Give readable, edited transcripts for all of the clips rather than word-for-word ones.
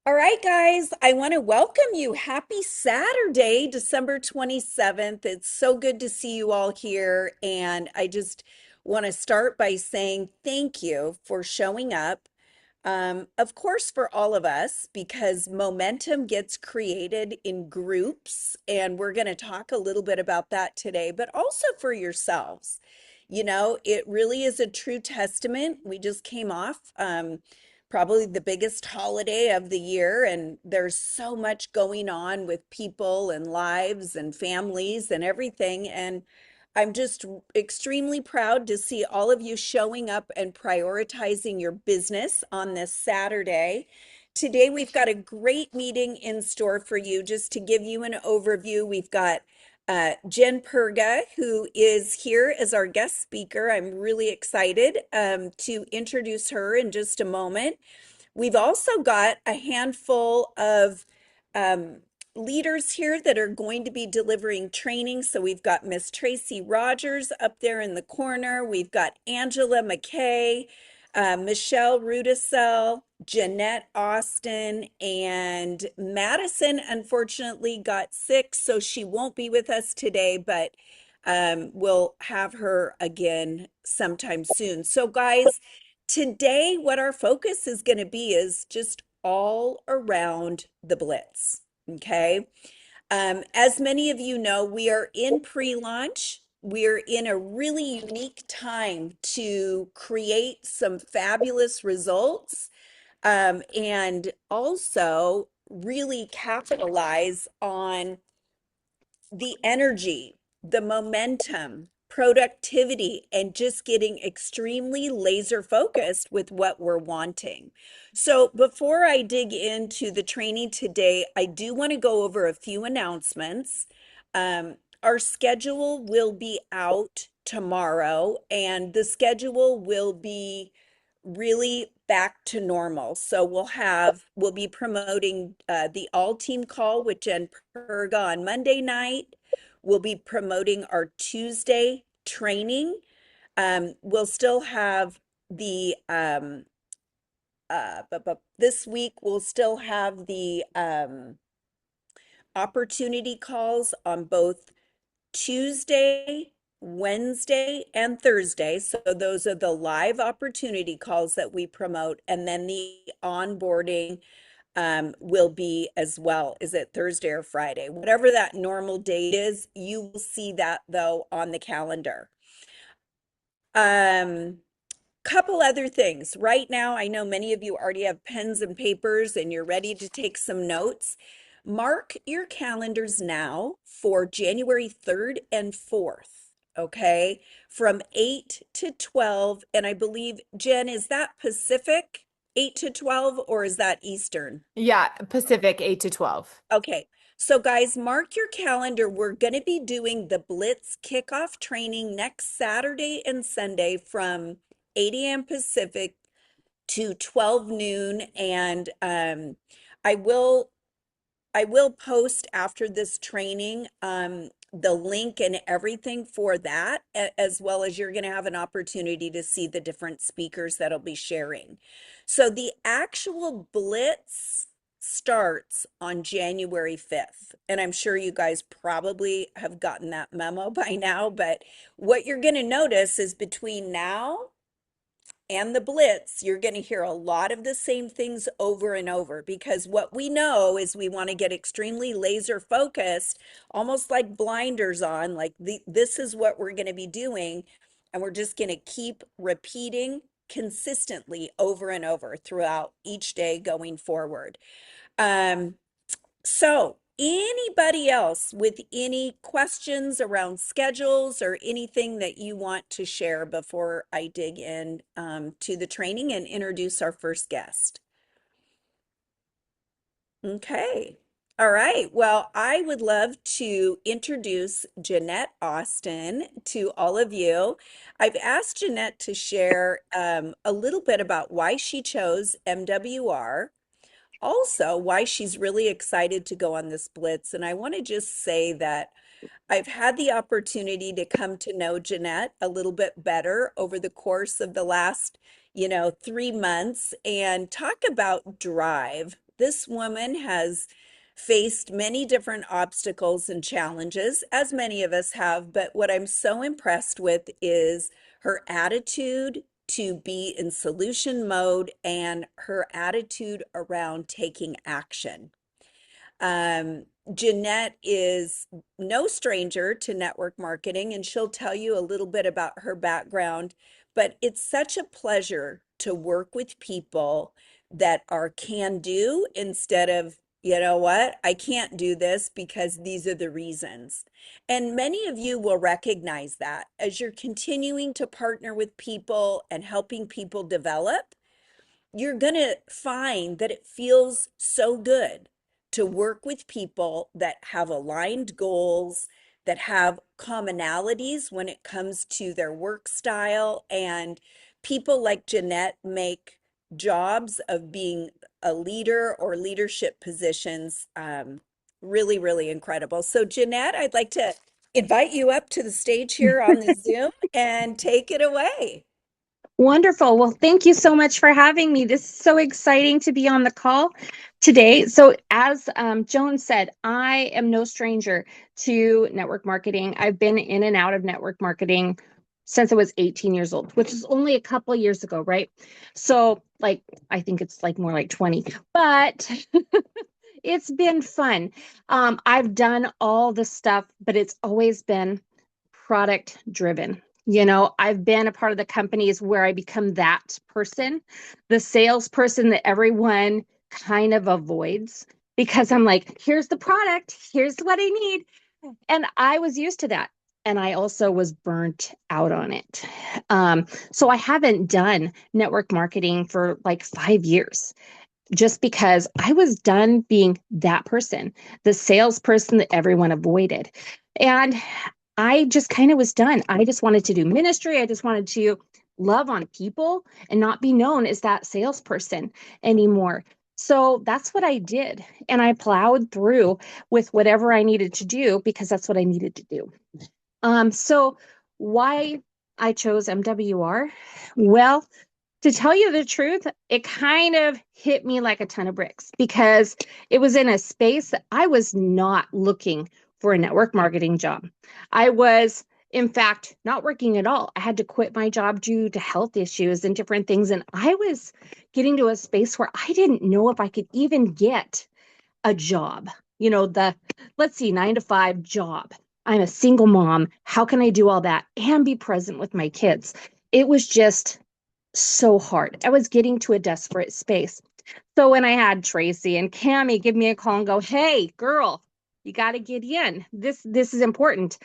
All right, guys, I want to welcome you. Happy Saturday, December 27th. It's so good to see you all here. And I just want to start by saying thank you for showing up. Of course, for all of us, because momentum gets created in groups. And we're going to talk a little bit about that today, but also for yourselves. It really is a true testament. We just came off. Probably the biggest holiday of the year, and there's so much going on with people and lives and families and everything. And I'm just extremely proud to see all of you showing up and prioritizing your business on this Saturday. Today, we've got a great meeting in store for you. Just to give you an overview, we've got Jen Perga, who is here as our guest speaker. I'm really excited to introduce her in just a moment. We've also got a handful of um, leaders here that are going to be delivering training. So we've got Miss Tracy Rogers up there in the corner. We've got Angela McKay, Michelle Rudisell, Jeanette Austin, and Madison unfortunately got sick, so she won't be with us today, but we'll have her again sometime soon. So guys, today what our focus is going to be is just all around the Blitz. Okay. As many of you know, we are in pre-launch. We're in a really unique time to create some fabulous results, and also really capitalize on the energy, the momentum, productivity, and just getting extremely laser focused with what we're wanting. So, before I dig into the training today, I do want to go over a few announcements. Our schedule will be out tomorrow, and the schedule will be really back to normal. So we'll be promoting the all team call with Jen Perga on Monday night. We'll be promoting our Tuesday training. We'll still have the but this week we'll still have the opportunity calls on both Tuesday, Wednesday, and Thursday. So those are the live opportunity calls that we promote. And then the onboarding will be as well. Is it Thursday or Friday? Whatever that normal date is, you will see that though on the calendar. Um, Couple other things. Right now, I know many of you already have pens and papers and you're ready to take some notes. Mark your calendars now for January 3rd and 4th, okay? From 8 to 12. And I believe, Jen, is that Pacific 8 to 12 or is that Eastern? Yeah, Pacific 8 to 12. Okay, so guys, mark your calendar. We're going to be doing the Blitz kickoff training next Saturday and Sunday from 8 a.m. Pacific to 12 noon. And I will I will post after this training the link and everything for that, as well as you're going to have an opportunity to see the different speakers that'll be sharing. So the actual Blitz starts on January 5th. And I'm sure you guys probably have gotten that memo by now, but what you're going to notice is between now and the Blitz, you're going to hear a lot of the same things over and over because what we know is we want to get extremely laser focused, almost like blinders on, like this is what we're going to be doing. And we're just going to keep repeating consistently over and over throughout each day going forward. Um, so, anybody else with any questions around schedules or anything that you want to share before I dig in to the training and introduce our first guest? Okay. All right. Well, I would love to introduce Jeanette Austin to all of you. I've asked Jeanette to share a little bit about why she chose MWR, also why she's really excited to go on this Blitz. And I want to just say that I've had the opportunity to come to know Jeanette a little bit better over the course of the last, 3 months and talk about drive. This woman has faced many different obstacles and challenges, as many of us have, but what I'm so impressed with is her attitude to be in solution mode and her attitude around taking action. Jeanette is no stranger to network marketing, and she'll tell you a little bit about her background. But it's such a pleasure to work with people that are can do instead of, you know what, I can't do this because these are the reasons. And many of you will recognize that as you're continuing to partner with people and helping people develop, you're going to find that it feels so good to work with people that have aligned goals, that have commonalities when it comes to their work style. And people like Jeanette make jobs of being a leader or leadership positions really, really incredible. So, Jeanette, I'd like to invite you up to the stage here on the Zoom and take it away. Wonderful. Well, thank you so much for having me. This is so exciting to be on the call today. So, as Joan said, I am no stranger to network marketing. I've been in and out of network marketing since I was 18 years old, which is only a couple of years ago, right? So, like, I think it's like more like 20, but it's been fun. I've done all the stuff, but it's always been product driven. I've been a part of the companies where I become that person, the salesperson that everyone kind of avoids because I'm like, here's the product, here's what I need. And I was used to that. And I also was burnt out on it. So I haven't done network marketing for like 5 years just because I was done being that person, the salesperson that everyone avoided. And I just kind of was done. I just wanted to do ministry. I just wanted to love on people and not be known as that salesperson anymore. So that's what I did. And I plowed through with whatever I needed to do because that's what I needed to do. So why I chose MWR? Well, to tell you the truth, it kind of hit me like a ton of bricks because it was in a space that I was not looking for a network marketing job. I was, in fact, not working at all. I had to quit my job due to health issues and different things. And I was getting to a space where I didn't know if I could even get a job, let's see, 9 to 5 job. I'm a single mom. How can I do all that and be present with my kids? It was just so hard. I was getting to a desperate space. So when I had Tracy and Cammie give me a call and go, "Hey, girl, you got to get in. This is important."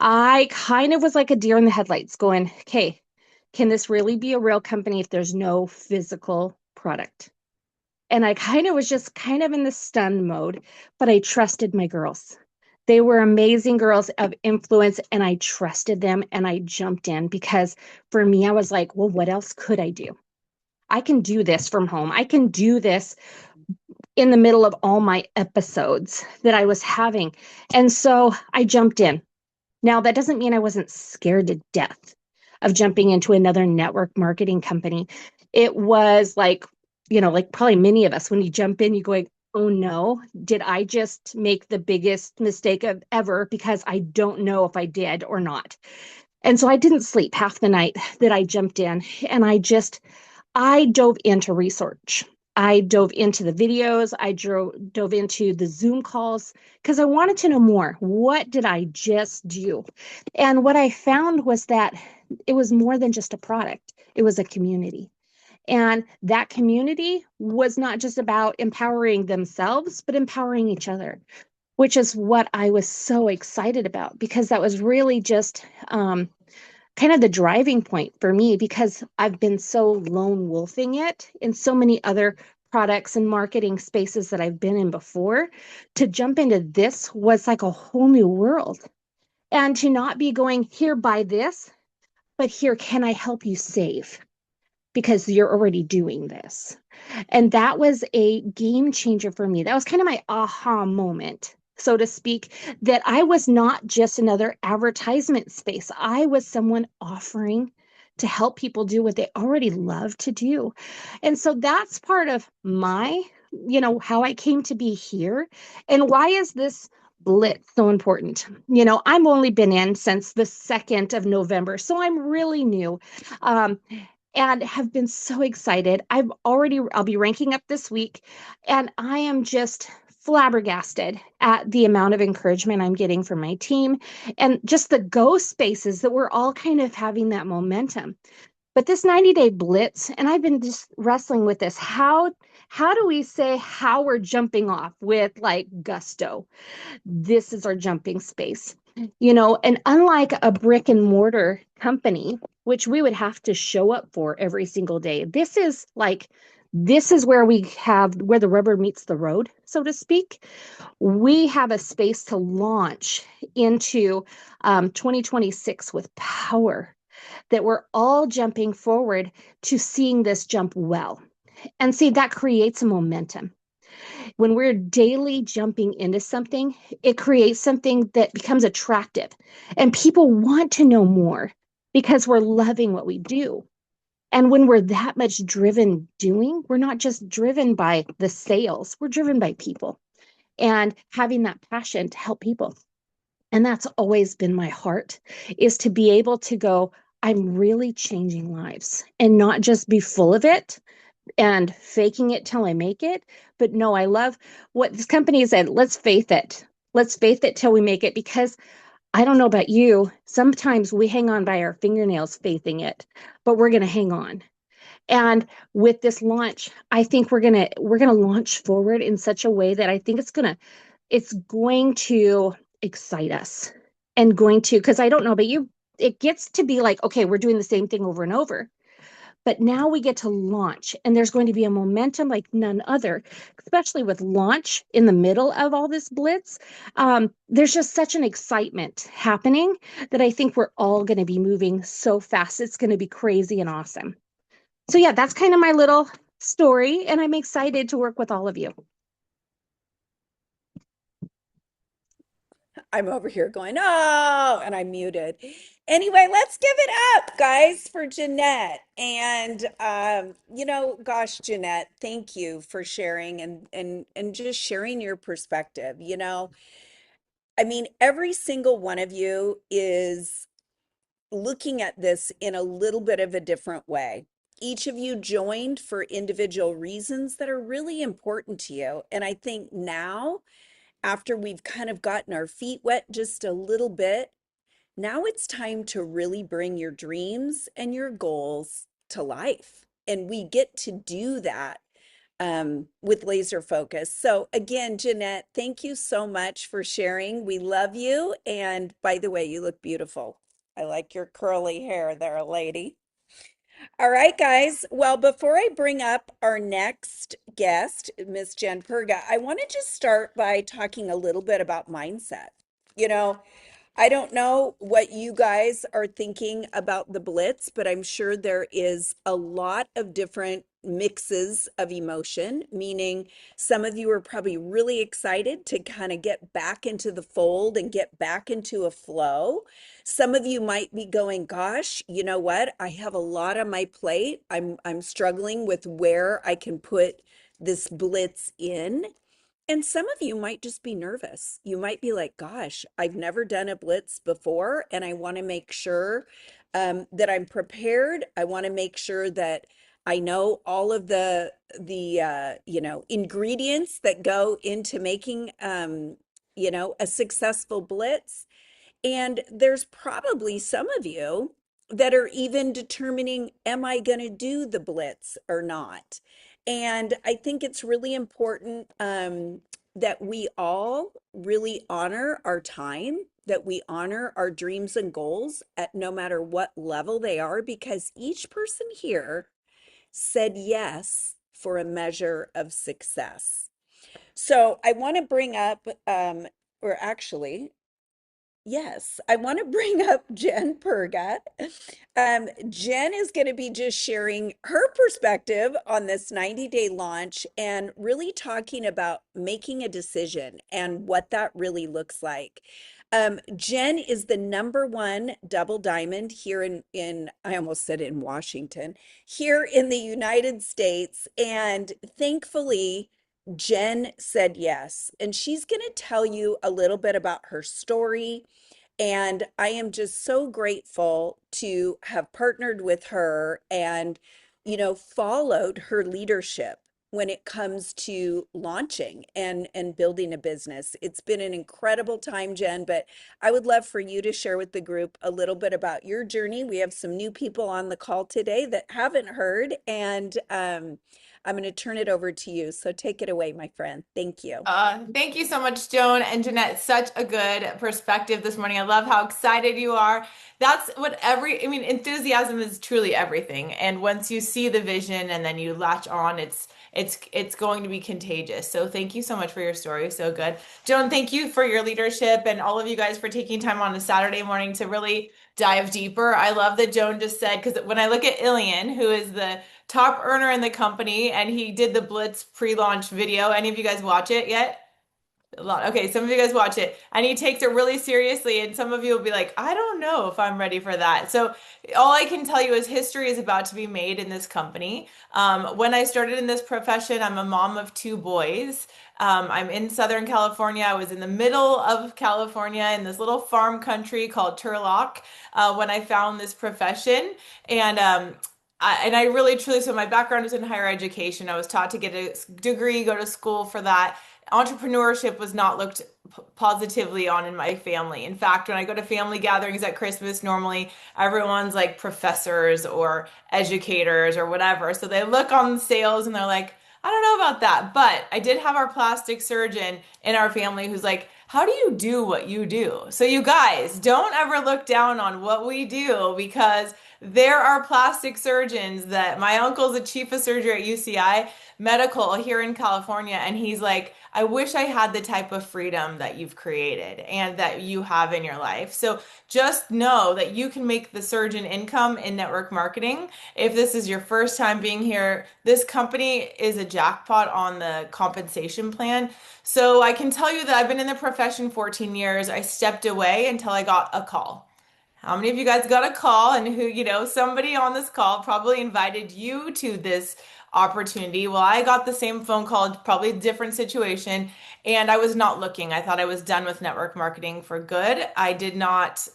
I kind of was like a deer in the headlights going, "Okay, can this really be a real company if there's no physical product?" And I kind of was just kind of in the stun mode, but I trusted my girls. They were amazing girls of influence, and I trusted them and I jumped in because for me, I was like, well, what else could I do? I can do this from home. I can do this in the middle of all my episodes that I was having. And so I jumped in. Now, that doesn't mean I wasn't scared to death of jumping into another network marketing company. It was like, like probably many of us, when you jump in, you go, oh no, did I just make the biggest mistake of ever because I don't know if I did or not. And so I didn't sleep half the night that I jumped in, and I dove into research. I dove into the videos. I dove into the Zoom calls because I wanted to know more. What did I just do? And what I found was that it was more than just a product. It was a community. And that community was not just about empowering themselves, but empowering each other, which is what I was so excited about because that was really just kind of the driving point for me because I've been so lone wolfing it in so many other products and marketing spaces that I've been in before. To jump into this was like a whole new world. And to not be going, here, buy this, but here, can I help you save? Because you're already doing this. And that was a game changer for me. That was kind of my aha moment, so to speak, that I was not just another advertisement space. I was someone offering to help people do what they already love to do. And so that's part of my how I came to be here and why is this blitz so important. I've only been in since the 2nd of November, so I'm really new. Um, and have been so excited. I'll be ranking up this week, and I am just flabbergasted at the amount of encouragement I'm getting from my team and just the go spaces that we're all kind of having that momentum. But this 90-day blitz, and I've been just wrestling with this. How do we say how we're jumping off with like gusto? This is our jumping space. And unlike a brick and mortar company, which we would have to show up for every single day, this is where where the rubber meets the road, so to speak. We have a space to launch into 2026 with power that we're all jumping forward to seeing this jump well. And see, that creates a momentum. When we're daily jumping into something, it creates something that becomes attractive and people want to know more because we're loving what we do. And when we're that much driven doing, we're not just driven by the sales, we're driven by people and having that passion to help people. And that's always been my heart, is to be able to go, I'm really changing lives and not just be full of it and faking it till I make it. But no, I love what this company said. Let's faith it. Let's faith it till we make it, because I don't know about you. Sometimes we hang on by our fingernails faithing it, but we're going to hang on. And with this launch, I think we're going to launch forward in such a way that I think it's going to excite us and going to, because I don't know about you, it gets to be like, okay, we're doing the same thing over and over. But now we get to launch, and there's going to be a momentum like none other, especially with launch in the middle of all this blitz. There's just such an excitement happening that I think we're all going to be moving so fast. It's going to be crazy and awesome. So, yeah, that's kind of my little story, and I'm excited to work with all of you. I'm over here going, oh, and I'm muted. Anyway, let's give it up, guys, for Jeanette. And gosh, Jeanette, thank you for sharing and just sharing your perspective. I mean, every single one of you is looking at this in a little bit of a different way. Each of you joined for individual reasons that are really important to you. And I think now, after we've kind of gotten our feet wet just a little bit, now it's time to really bring your dreams and your goals to life. And we get to do that with laser focus. So, again, Jeanette, thank you so much for sharing. We love you. And by the way, you look beautiful. I like your curly hair there, lady. All right, guys. Well, before I bring up our next guest, Miss Jen Perga, I want to just start by talking a little bit about mindset. You know, I don't know what you guys are thinking about the Blitz, but I'm sure there is a lot of different mixes of emotion, meaning some of you are probably really excited to kind of get back into the fold and get back into a flow. Some of you might be going, gosh, you know what? I have a lot on my plate. I'm struggling with where I can put this Blitz in. And some of you might just be nervous. You might be like, gosh, I've never done a blitz before, and I want to make sure that I'm prepared. I want to make sure that I know all of the ingredients that go into making a successful blitz. And there's probably some of you that are even determining, am I going to do the blitz or not? And I think it's really important that we all really honor our time, that we honor our dreams and goals at no matter what level they are, because each person here said yes for a measure of success. So I want to bring up, or actually, yes, I want to bring up Jen Perga. Jen is going to be just sharing her perspective on this 90-day launch and really talking about making a decision and what that really looks like. Jen is the #1 double diamond here in I almost said in Washington, here in the United States. And thankfully, Jen said yes, and she's going to tell you a little bit about her story. And I am just so grateful to have partnered with her and, followed her leadership when it comes to launching and building a business. It's been an incredible time, Jen, but I would love for you to share with the group a little bit about your journey. We have some new people on the call today that haven't heard, and I'm going to turn it over to you. So take it away, my friend. Thank you. Thank you so much, Joan and Jeanette. Such a good perspective this morning. I love how excited you are. That's what enthusiasm is truly everything. And once you see the vision and then you latch on, it's going to be contagious. So thank you so much for your story. So good. Joan, thank you for your leadership and all of you guys for taking time on a Saturday morning to really dive deeper. I love that Joan just said, because when I look at Ilian, who is the top earner in the company, and he did the Blitz pre-launch video. Any of you guys watch it yet? A lot. Okay, some of you guys watch it, and he takes it really seriously, and some of you will be like, I don't know if I'm ready for that. So all I can tell you is history is about to be made in this company. When I started in this profession, I'm a mom of two boys. I'm in Southern California. I was in the middle of California in this little farm country called Turlock when I found this profession. And I really truly, so my background is in higher education. I was taught to get a degree, go to school for that. Entrepreneurship was not looked positively on in my family. In fact, when I go to family gatherings at Christmas, normally everyone's like professors or educators or whatever. So they look on sales and they're like, I don't know about that. But I did have our plastic surgeon in our family who's like, how do you do what you do? So you guys, don't ever look down on what we do, because there are plastic surgeons that my uncle's a chief of surgery at UCI Medical here in California. And he's like, I wish I had the type of freedom that you've created and that you have in your life. So just know that you can make the surgeon income in network marketing. If this is your first time being here, this company is a jackpot on the compensation plan. So I can tell you that I've been in the profession 14 years. I stepped away until I got a call. How many of you guys got a call, and who, somebody on this call probably invited you to this opportunity? Well, I got the same phone call, probably a different situation, and I was not looking. I thought I was done with network marketing for good. I did not,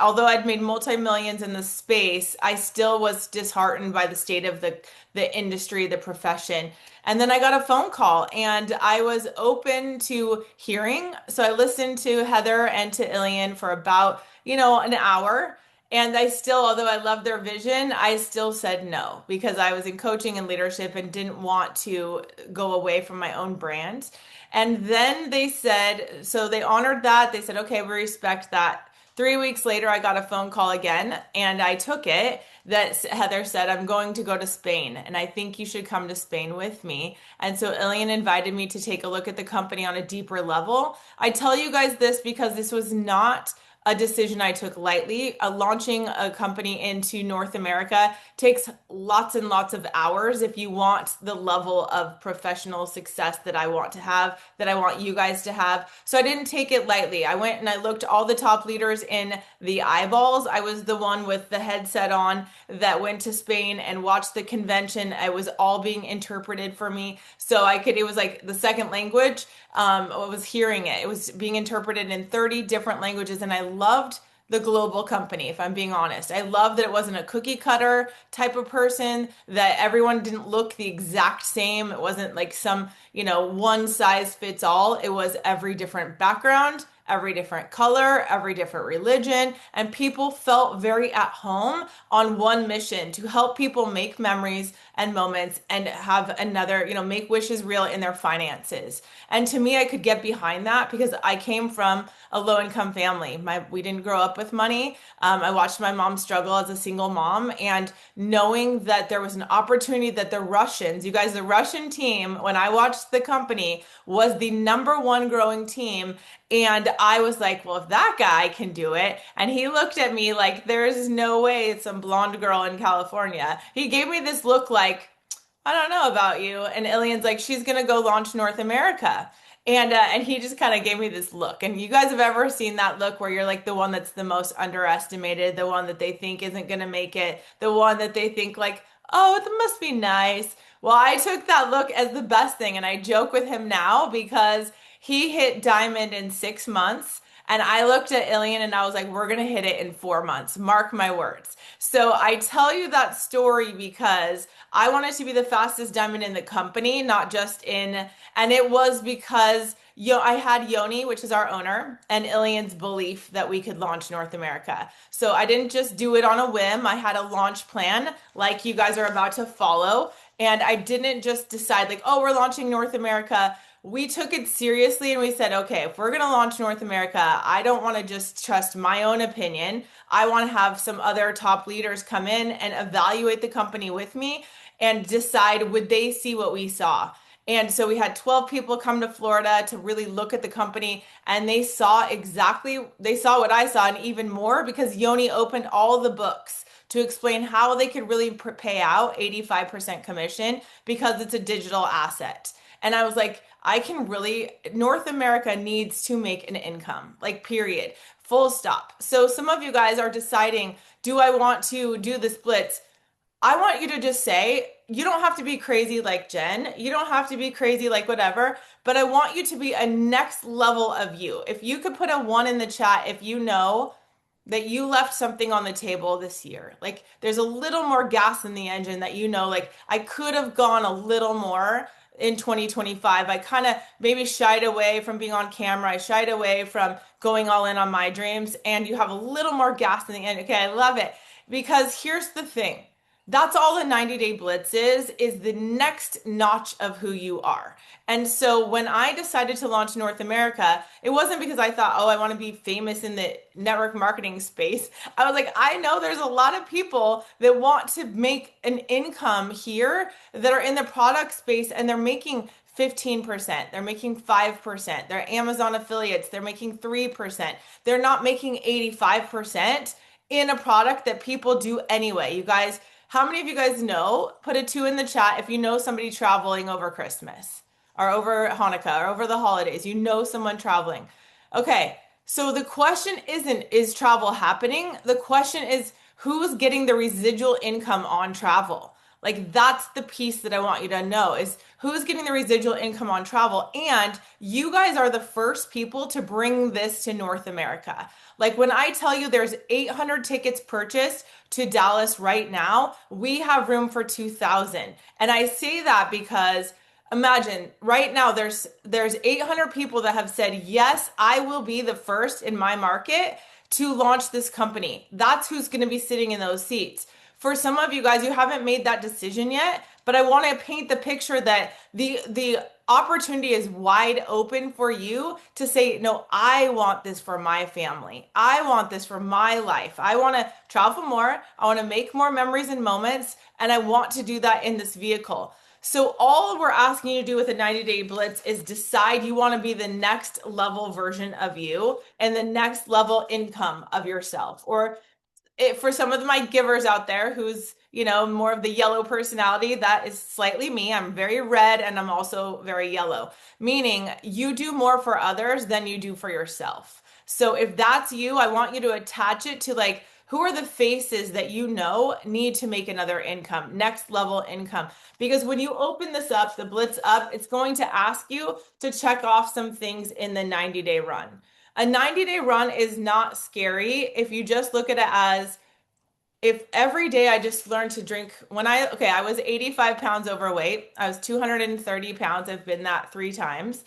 although I'd made multi-millions in the space, I still was disheartened by the state of the industry, the profession. And then I got a phone call, and I was open to hearing. So I listened to Heather and to Ilian for about, an hour. And I still, although I loved their vision, I still said no, because I was in coaching and leadership and didn't want to go away from my own brand. And then they said, so they honored that. They said, okay, we respect that. 3 weeks later, I got a phone call again, and I took it. That Heather said, I'm going to go to Spain, and I think you should come to Spain with me. And so Ilian invited me to take a look at the company on a deeper level. I tell you guys this because this was not a decision I took lightly. Launching a company into North America takes lots and lots of hours if you want the level of professional success that I want to have, that I want you guys to have. So I didn't take it lightly. I went and I looked all the top leaders in the eyeballs. I was the one with the headset on that went to Spain and watched the convention. It was all being interpreted for me. So it was like the second language. I was hearing it. It was being interpreted in 30 different languages, and I loved the global company, if I'm being honest. I loved that it wasn't a cookie cutter type of person, that everyone didn't look the exact same. It wasn't like some, one size fits all. It was every different background, every different color, every different religion, and people felt very at home on one mission to help people make memories and moments and have another, make wishes real in their finances. And to me, I could get behind that because I came from a low-income family. We didn't grow up with money. I watched my mom struggle as a single mom, and knowing that there was an opportunity that the Russians, you guys, the Russian team, when I watched the company, was the number one growing team. And I was like, well, if that guy can do it, and he looked at me like, there's no way it's some blonde girl in California. He gave me this look like, I don't know about you. And Ilian's like, she's going to go launch North America. And he just kind of gave me this look. And you guys have ever seen that look where you're like the one that's the most underestimated, the one that they think isn't going to make it, the one that they think like, oh, it must be nice. Well, I took that look as the best thing, and I joke with him now because he hit diamond in 6 months. And I looked at Ilian and I was like, we're going to hit it in 4 months. Mark my words. So I tell you that story because I wanted to be the fastest diamond in the company, not just in, and it was because I had Yoni, which is our owner, and Ilian's belief that we could launch North America. So I didn't just do it on a whim. I had a launch plan like you guys are about to follow. And I didn't just decide, like, oh, we're launching North America. We took it seriously and we said, okay, if we're going to launch North America, I don't want to just trust my own opinion. I want to have some other top leaders come in and evaluate the company with me and decide, would they see what we saw? And so we had 12 people come to Florida to really look at the company, and they saw what I saw and even more, because Yoni opened all the books to explain how they could really pay out 85% commission because it's a digital asset. And I was like, North America needs to make an income, like, period, full stop. So some of you guys are deciding, do I want to do the splits? I want you to just say, you don't have to be crazy like Jen. You don't have to be crazy like whatever, but I want you to be a next level of you. If you could put a 1 in the chat, if you know that you left something on the table this year, like there's a little more gas in the engine, that like I could have gone a little more in 2025. I kind of maybe shied away from being on camera. I shied away from going all in on my dreams, and you have a little more gas in the end. Okay, I love it. Because here's the thing. That's all the 90-day blitz is the next notch of who you are. And so when I decided to launch North America, it wasn't because I thought, oh, I want to be famous in the network marketing space. I was like, I know there's a lot of people that want to make an income here that are in the product space, and they're making 15%, they're making 5%, they're Amazon affiliates, they're making 3%. They're not making 85% in a product that people do anyway. You guys, how many of you guys know? Put a 2 in the chat if you know somebody traveling over Christmas or over Hanukkah or over the holidays. You know someone traveling. Okay, so the question isn't, is travel happening? The question is, who's getting the residual income on travel? Like, that's the piece that I want you to know, is who's getting the residual income on travel. And you guys are the first people to bring this to North America. Like, when I tell you there's 800 tickets purchased to Dallas right now, we have room for 2,000. And I say that because imagine right now there's 800 people that have said, yes, I will be the first in my market to launch this company. That's who's going to be sitting in those seats. For some of you guys, you haven't made that decision yet, but I want to paint the picture that the opportunity is wide open for you to say, no, I want this for my family. I want this for my life. I want to travel more. I want to make more memories and moments, and I want to do that in this vehicle. So all we're asking you to do with a 90-day blitz is decide you want to be the next level version of you and the next level income of yourself. Or for some of my givers out there who's, more of the yellow personality, that is slightly me. I'm very red, and I'm also very yellow, meaning you do more for others than you do for yourself. So if that's you, I want you to attach it to, like, who are the faces that need to make another income, next level income? Because when you open this up, the blitz up, it's going to ask you to check off some things in the 90-day run. A 90-day run is not scary if you just look at it as, if every day I just learned to drink. I was 85 pounds overweight. I was 230 pounds. I've been that 3 times.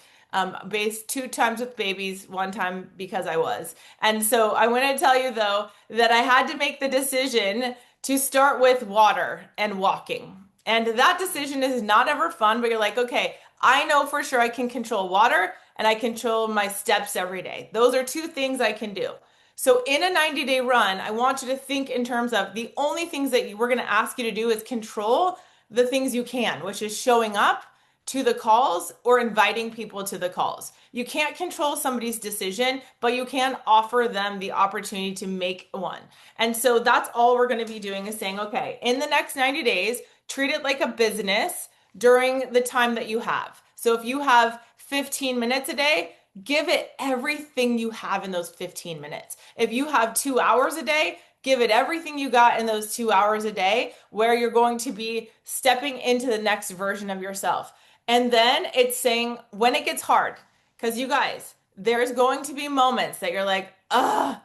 Based 2 times with babies, 1 time because I was. And so I want to tell you, though, that I had to make the decision to start with water and walking. And that decision is not ever fun, but you're like, okay, I know for sure I can control water and I control my steps every day. Those are 2 things I can do. So in a 90-day run, I want you to think in terms of the only things that we're going to ask you to do is control the things you can, which is showing up to the calls or inviting people to the calls. You can't control somebody's decision, but you can offer them the opportunity to make one. And so that's all we're going to be doing, is saying, okay, in the next 90 days, treat it like a business during the time that you have. So if you have 15 minutes a day, give it everything you have in those 15 minutes. If you have 2 hours a day, Give it everything you got in those 2 hours a day where you're going to be stepping into the next version of yourself. And then it's saying when it gets hard, because you guys, there's going to be moments that you're like, ugh,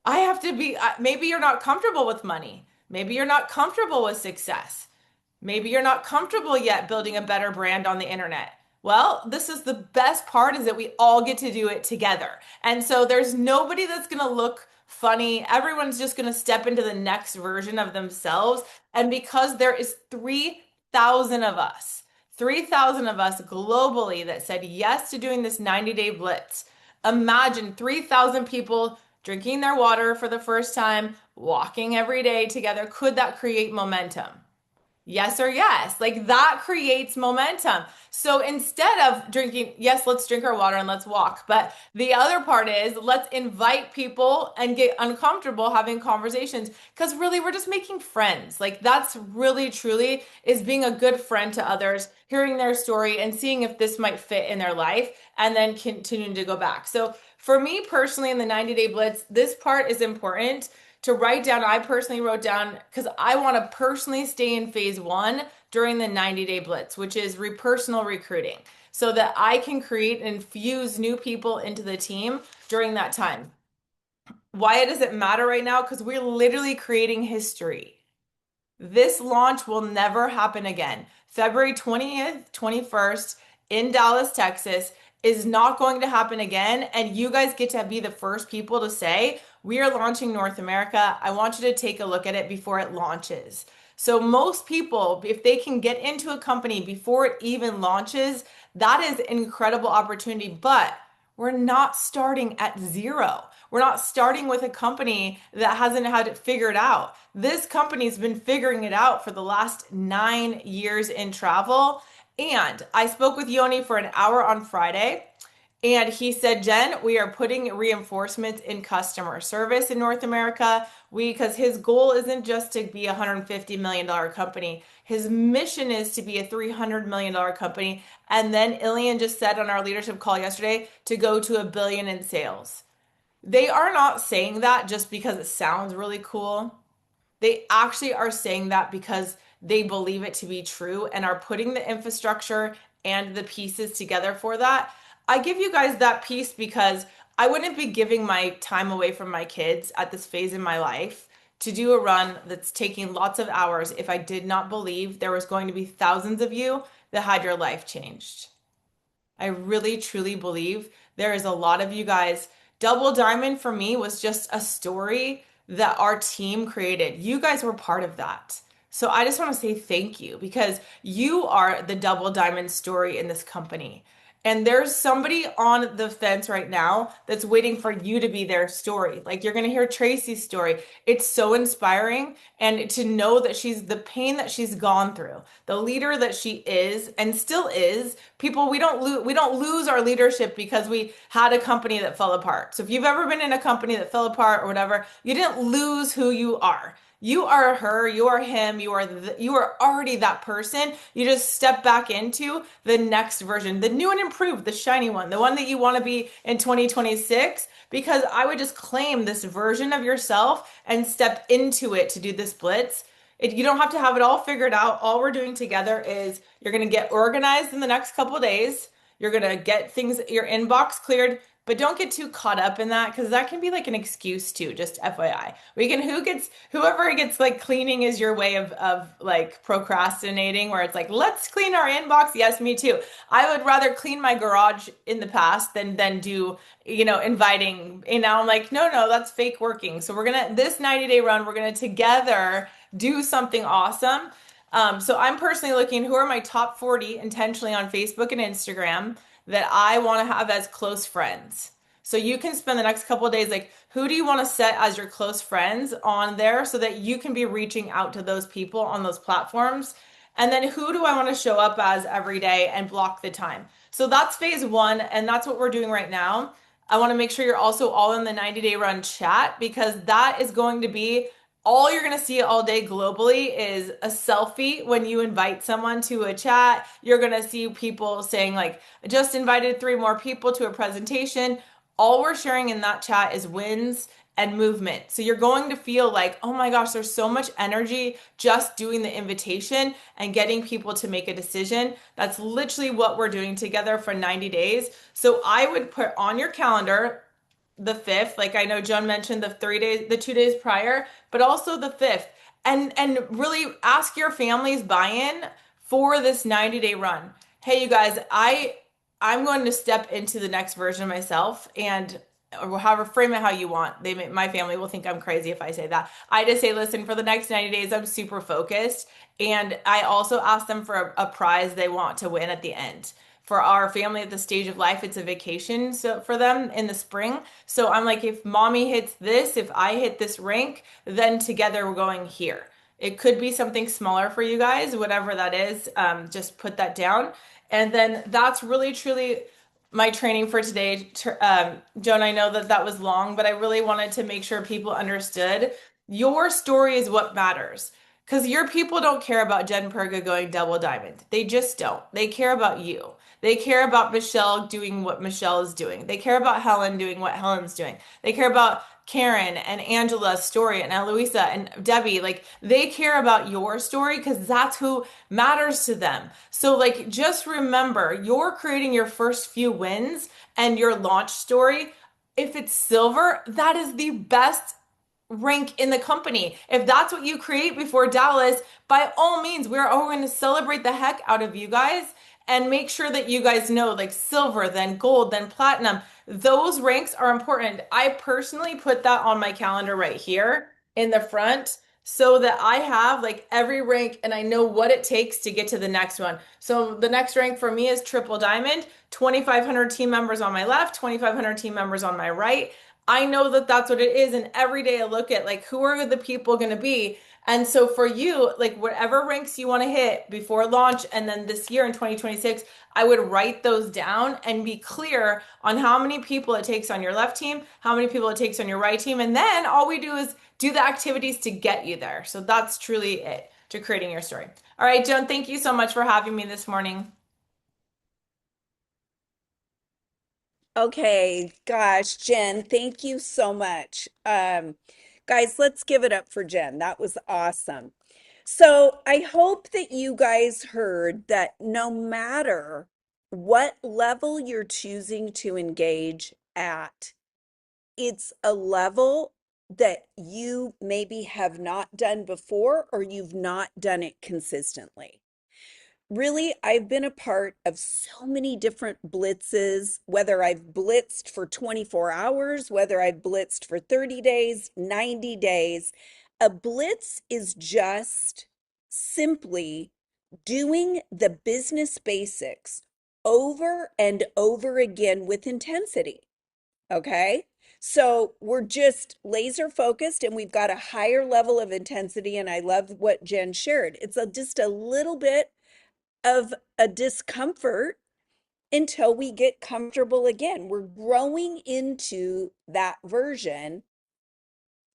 I have to be, maybe you're not comfortable with money. Maybe you're not comfortable with success. Maybe you're not comfortable yet building a better brand on the internet. Well, this is the best part is that we all get to do it together. And so there's nobody that's going to look funny. Everyone's just going to step into the next version of themselves. And because there is 3,000 of us, 3,000 of us globally that said yes to doing this 90-day blitz. Imagine 3,000 people drinking their water for the first time, walking every day together. Could that create momentum? Yes or yes. Like that creates momentum. So instead of drinking, yes, let's drink our water and let's walk. But the other part is let's invite people and get uncomfortable having conversations because really we're just making friends. Like that's really truly is being a good friend to others, hearing their story and seeing if this might fit in their life and then continuing to go back. So for me personally in the 90-day blitz, this part is important to write down. I personally wrote down because I want to personally stay in phase 1 during the 90-day blitz, which is personal recruiting, so that I can create and infuse new people into the team during that time. Why does it matter right now? Because we're literally creating history. This launch will never happen again. February 20th, 21st in Dallas, Texas is not going to happen again. And you guys get to be the first people to say, we are launching North America. I want you to take a look at it before it launches. So most people, if they can get into a company before it even launches, that is an incredible opportunity. But we're not starting at zero. We're not starting with a company that hasn't had it figured out. This company's been figuring it out for the last 9 years in travel. And I spoke with Yoni for an hour on Friday. And he said, Jen, we are putting reinforcements in customer service in North America. Because his goal isn't just to be a $150 million company. His mission is to be a $300 million company. And then Ilian just said on our leadership call yesterday to go to $1 billion in sales. They are not saying that just because it sounds really cool. They actually are saying that because they believe it to be true and are putting the infrastructure and the pieces together for that. I give you guys that piece because I wouldn't be giving my time away from my kids at this phase in my life to do a run that's taking lots of hours if I did not believe there was going to be thousands of you that had your life changed. I really, truly believe there is a lot of you guys. Double Diamond for me was just a story that our team created. You guys were part of that. So I just want to say thank you because you are the Double Diamond story in this company. And there's somebody on the fence right now that's waiting for you to be their story. Like you're going to hear Tracy's story. It's so inspiring. And to know that she's the pain that she's gone through, the leader that she is and still is. People, we don't lose our leadership because we had a company that fell apart. So if you've ever been in a company that fell apart or whatever, you didn't lose who you are. You are her, you are him, you are already that person. You just step back into the next version, the new and improved, the shiny one, the one that you want to be in 2026, because I would just claim this version of yourself and step into it to do this blitz. You don't have to have it all figured out. All we're doing together is you're going to get organized in the next couple of days. You're going to get things, your inbox cleared. But don't get too caught up in that because that can be like an excuse too, just FYI. Whoever gets like cleaning is your way of like procrastinating where it's like, let's clean our inbox. Yes, me too. I would rather clean my garage in the past than do, inviting. And now I'm like, no, that's fake working. So this 90-day run, we're going to together do something awesome. So I'm personally looking, who are my top 40 intentionally on Facebook and Instagram that I want to have as close friends. So you can spend the next couple of days, like, who do you want to set as your close friends on there so that you can be reaching out to those people on those platforms? And then who do I want to show up as every day and block the time? So that's phase 1. And that's what we're doing right now. I want to make sure you're also all in the 90-day run chat because that is going to be all you're going to see all day globally is a selfie when you invite someone to a chat. You're going to see people saying like, I just invited 3 more people to a presentation. All we're sharing in that chat is wins and movement. So you're going to feel like, oh my gosh, there's so much energy just doing the invitation and getting people to make a decision. That's literally what we're doing together for 90 days. So I would put on your calendar the 5th, like I know Joan mentioned the 3 days, the 2 days prior, but also the 5th. And really ask your family's buy-in for this 90-day run. Hey, you guys, I'm going to step into the next version of myself, and or however, frame it how you want. My family will think I'm crazy if I say that. I just say, listen, for the next 90 days, I'm super focused. And I also ask them for a prize they want to win at the end. For our family at the stage of life, it's a vacation so for them in the spring. So I'm like, if mommy hits this, if I hit this rank, then together we're going here. It could be something smaller for you guys, whatever that is. Just put that down. And then that's really, truly my training for today. Joan, I know that that was long, but I really wanted to make sure people understood your story is what matters. Because your people don't care about Jen Perga going double diamond. They just don't. They care about you. They care about Michelle doing what Michelle is doing. They care about Helen doing what Helen's doing. They care about Karen and Angela's story and Eloisa and Debbie. Like they care about your story because that's who matters to them. So like just remember you're creating your first few wins and your launch story. If it's silver, that is the best rank in the company. If that's what you create before Dallas, by all means, we're all going to celebrate the heck out of you guys and make sure that you guys know like silver, then gold, then platinum. Those ranks are important. I personally put that on my calendar right here in the front so that I have like every rank and I know what it takes to get to the next one. So the next rank for me is triple diamond, 2,500 team members on my left, 2,500 team members on my right. I know that that's what it is. And every day I look at like, who are the people going to be? And so for you, like whatever ranks you want to hit before launch, and then this year in 2026, I would write those down and be clear on how many people it takes on your left team, how many people it takes on your right team. And then all we do is do the activities to get you there. So that's truly it to creating your story. All right, Joan, thank you so much for having me this morning. Okay, gosh, Jen, thank you so much. Guys, let's give it up for Jen. That was awesome. So I hope that you guys heard that no matter what level you're choosing to engage at, it's a level that you maybe have not done before or you've not done it consistently. Really, I've been a part of so many different blitzes, whether I've blitzed for 24 hours, whether I've blitzed for 30 days, 90 days. A blitz is just simply doing the business basics over and over again with intensity. Okay. So we're just laser focused and we've got a higher level of intensity. And I love what Jen shared. It's just a little bit of a discomfort until we get comfortable again. We're growing into that version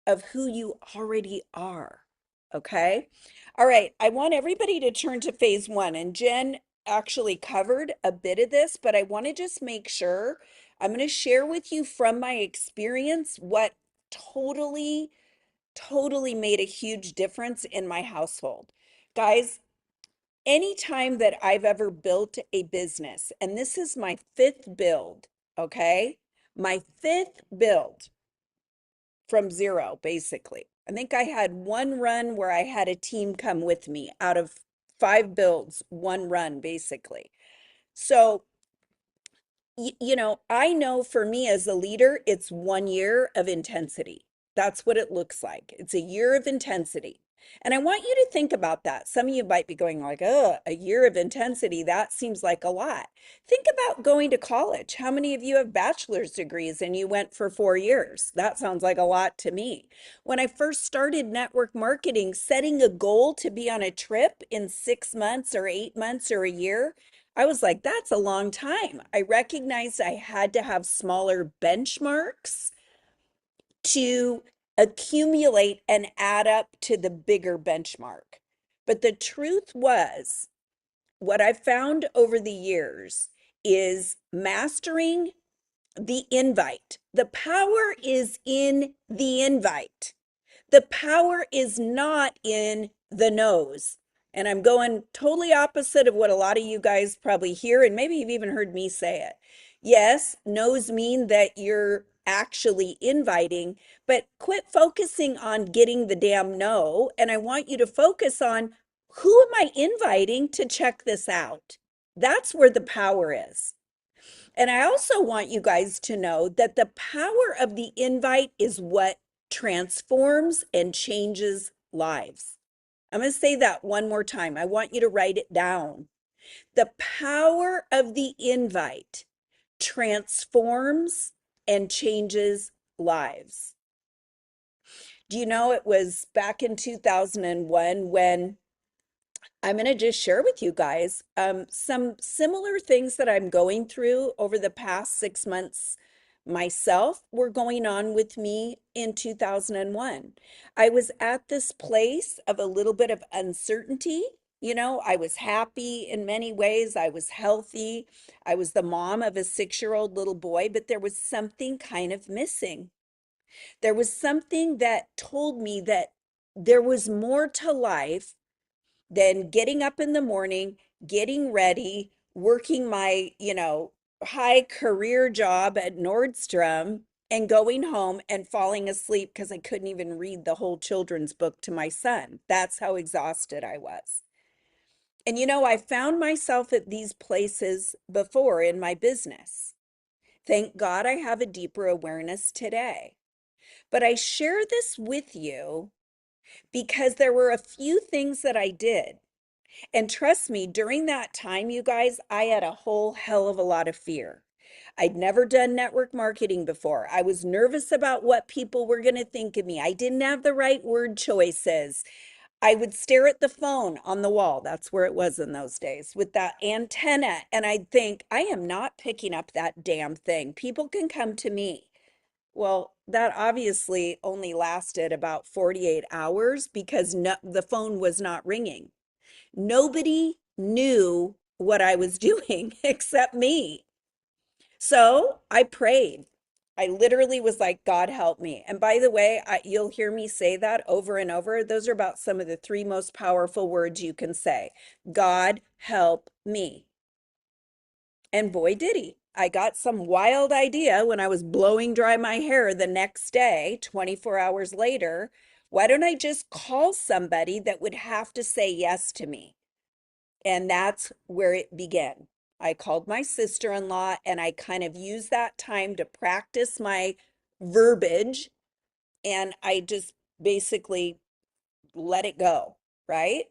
of who you already are. Okay. All right. I want everybody to turn to phase one. And Jen actually covered a bit of this, but I want to just make sure I'm going to share with you from my experience what totally made a huge difference in my household. Guys, anytime that I've ever built a business, and this is my fifth build, okay? My fifth build from zero, basically. I think I had one run where I had a team come with me out of 5 builds, one run, basically. So, I know for me as a leader, it's 1 year of intensity. That's what it looks like. It's a year of intensity. And I want you to think about that. Some of you might be going like, oh, a year of intensity, that seems like a lot. Think about going to college. How many of you have bachelor's degrees and you went for 4 years? That sounds like a lot to me. When I first started network marketing, setting a goal to be on a trip in 6 months or 8 months or a year, I was like, that's a long time. I recognized I had to have smaller benchmarks to accumulate and add up to the bigger benchmark. But the truth was, what I've found over the years is mastering the invite. The power is in the invite. The power is not in the nose. And I'm going totally opposite of what a lot of you guys probably hear, and maybe you've even heard me say it. Yes, no's mean that you're actually inviting, but quit focusing on getting the damn no. And I want you to focus on, who am I inviting to check this out? That's where the power is. And I also want you guys to know that the power of the invite is what transforms and changes lives. I'm going to say that one more time. I want you to write it down. The power of the invite transforms and changes lives. Do you know it was back in 2001 when I'm going to just share with you guys some similar things that I'm going through over the past 6 months myself were going on with me in 2001. I was at this place of a little bit of uncertainty. You know, I was happy in many ways. I was healthy. I was the mom of a 6-year-old little boy, but there was something kind of missing. There was something that told me that there was more to life than getting up in the morning, getting ready, working my, high career job at Nordstrom and going home and falling asleep because I couldn't even read the whole children's book to my son. That's how exhausted I was. And I found myself at these places before in my business. Thank God I have a deeper awareness today. But I share this with you because there were a few things that I did. And trust me, during that time, you guys, I had a whole hell of a lot of fear. I'd never done network marketing before. I was nervous about what people were going to think of me. I didn't have the right word choices. I would stare at the phone on the wall. That's where it was in those days with that antenna. And I'd think, I am not picking up that damn thing. People can come to me. Well, that obviously only lasted about 48 hours because the phone was not ringing. Nobody knew what I was doing except me. So I prayed. I literally was like, God help me. And by the way, you'll hear me say that over and over. Those are about some of the 3 most powerful words you can say. God help me. And boy, did he. I got some wild idea when I was blowing dry my hair the next day, 24 hours later. Why don't I just call somebody that would have to say yes to me? And that's where it began. I called my sister-in-law and I kind of used that time to practice my verbiage, and I just basically let it go, right?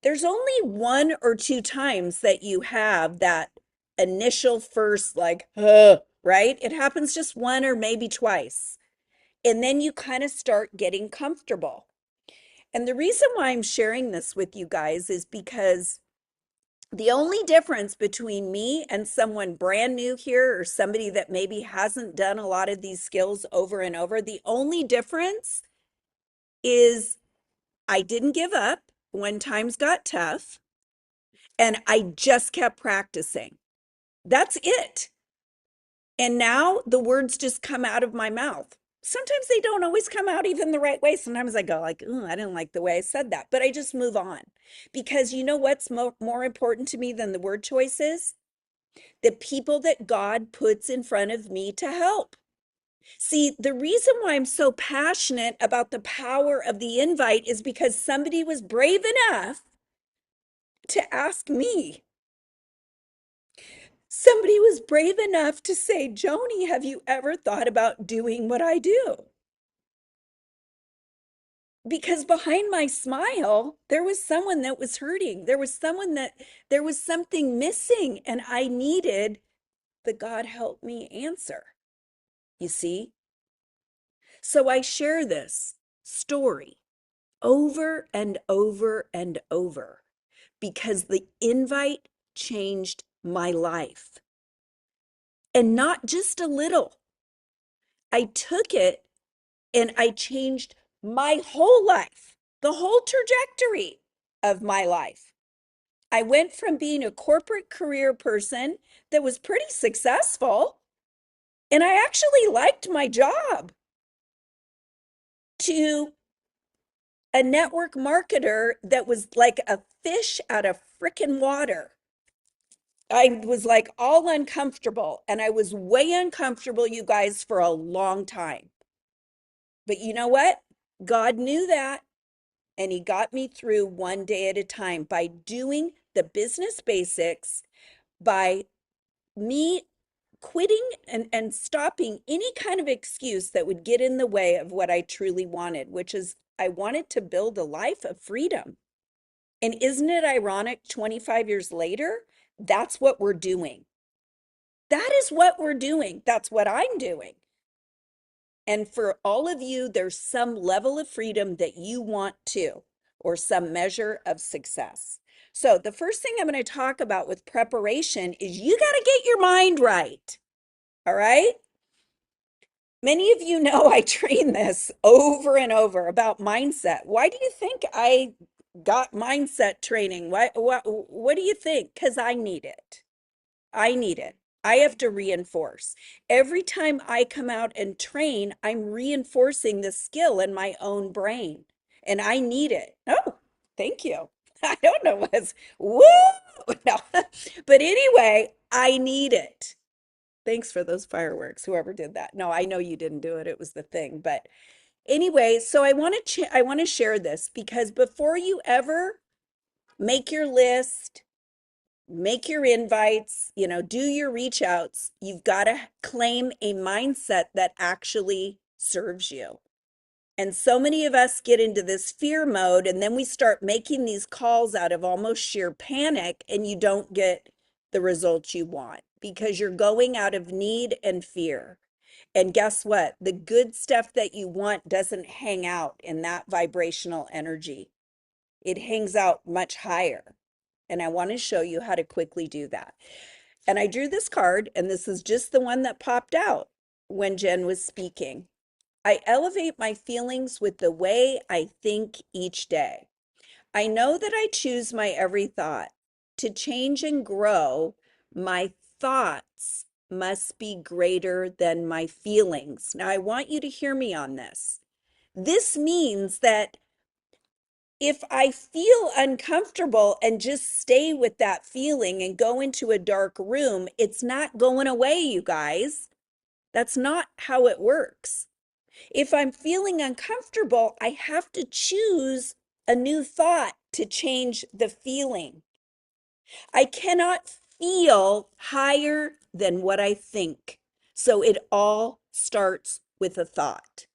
There's only 1 or 2 times that you have that initial first, like, right? It happens just 1 or maybe twice. And then you kind of start getting comfortable. And the reason why I'm sharing this with you guys is because the only difference between me and someone brand new here or somebody that maybe hasn't done a lot of these skills over and over, the only difference is I didn't give up when times got tough and I just kept practicing. That's it. And now the words just come out of my mouth. Sometimes they don't always come out even the right way. Sometimes I go like, I didn't like the way I said that, but I just move on. Because you know what's more important to me than the word choices? The people that God puts in front of me to help. See, the reason why I'm so passionate about the power of the invite is because somebody was brave enough to ask me. Somebody was brave enough to say, Joni, have you ever thought about doing what I do? Because behind my smile, there was someone that was hurting. There was something missing, and I needed the God help me answer. You see? So I share this story over and over and over because the invite changed my life. And not just a little. I took it and I changed my whole life, the whole trajectory of my life. I went from being a corporate career person that was pretty successful And I actually liked my job, to a network marketer that was like a fish out of frickin' water. I was like all uncomfortable, and I was way uncomfortable, you guys, for a long time. But you know what? God knew that, and He got me through one day at a time by doing the business basics, by me quitting and stopping any kind of excuse that would get in the way of what I truly wanted, which is I wanted to build a life of freedom. And isn't it ironic, 25 years later, that's what we're doing? That is what we're doing. That's what I'm doing. And for all of you, there's some level of freedom that you want too, or some measure of success. So, the first thing I'm going to talk about with preparation is you got to get your mind right. All right. Many of you know I train this over and over about mindset. Why do you think I got mindset training? What do you think? Because I need it. I need it. I have to reinforce. Every time I come out and train, I'm reinforcing the skill in my own brain, and I need it. Oh, thank you. I don't know what's woo. No. But anyway, I need it. Thanks for those fireworks, whoever did that. No, I know you didn't do it. It was the thing. But anyway, so I want to share this because before you ever make your list, make your invites, do your reach outs, you've got to claim a mindset that actually serves you. And so many of us get into this fear mode, and then we start making these calls out of almost sheer panic, and you don't get the results you want because you're going out of need and fear. And guess what? The good stuff that you want doesn't hang out in that vibrational energy. It hangs out much higher. And I want to show you how to quickly do that. And I drew this card, and this is just the one that popped out when Jen was speaking. I elevate my feelings with the way I think each day. I know that I choose my every thought. To change and grow, my thoughts must be greater than my feelings. Now, I want you to hear me on this. This means that if I feel uncomfortable and just stay with that feeling and go into a dark room, it's not going away, you guys. That's not how it works. If I'm feeling uncomfortable, I have to choose a new thought to change the feeling. I cannot feel higher than what I think. So it all starts with a thought.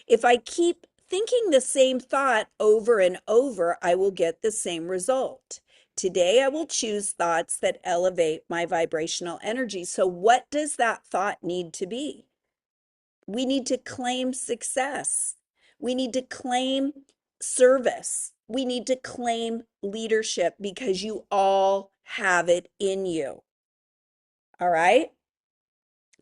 If I keep thinking the same thought over and over, I will get the same result. Today, I will choose thoughts that elevate my vibrational energy. So, what does that thought need to be? We need to claim success. We need to claim service. We need to claim leadership because you all have it in you. All right?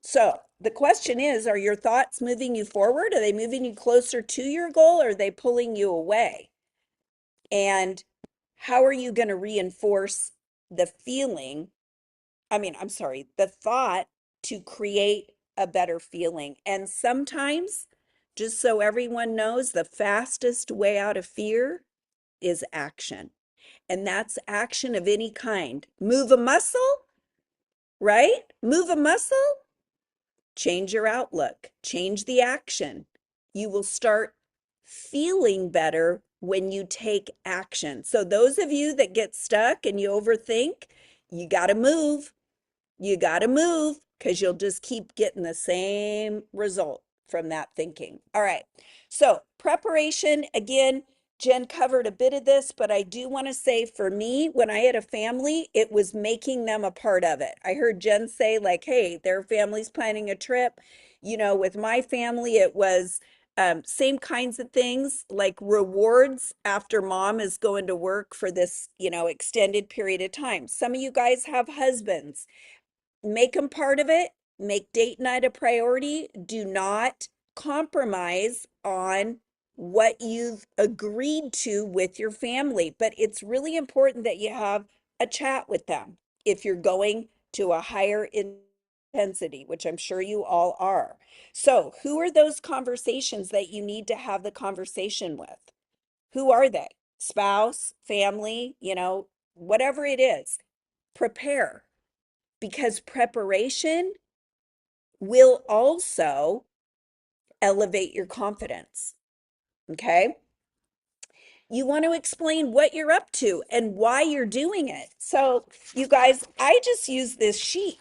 So the question is, are your thoughts moving you forward? Are they moving you closer to your goal, or are they pulling you away? And how are you going to reinforce the feeling? I'm sorry, the thought to create a better feeling. And sometimes, just so everyone knows, the fastest way out of fear is action. And that's action of any kind. Move a muscle, right? Move a muscle, change your outlook, change the action. You will start feeling better when you take action. So, those of you that get stuck and you overthink, you got to move. You got to move because you'll just keep getting the same result from that thinking. All right. So, preparation, again, Jen covered a bit of this, but I do want to say for me, when I had a family, it was making them a part of it. I heard Jen say, like, hey, their family's planning a trip. With my family, it was same kinds of things like rewards after mom is going to work for this, extended period of time. Some of you guys have husbands. Make them part of it. Make date night a priority. Do not compromise on what you've agreed to with your family. But it's really important that you have a chat with them if you're going to a higher intensity, which I'm sure you all are. So, who are those conversations that you need to have the conversation with? Who are they? Spouse, family, whatever it is. Prepare, because preparation will also elevate your confidence. Okay? You want to explain what you're up to and why you're doing it. So, you guys, I just use this sheet.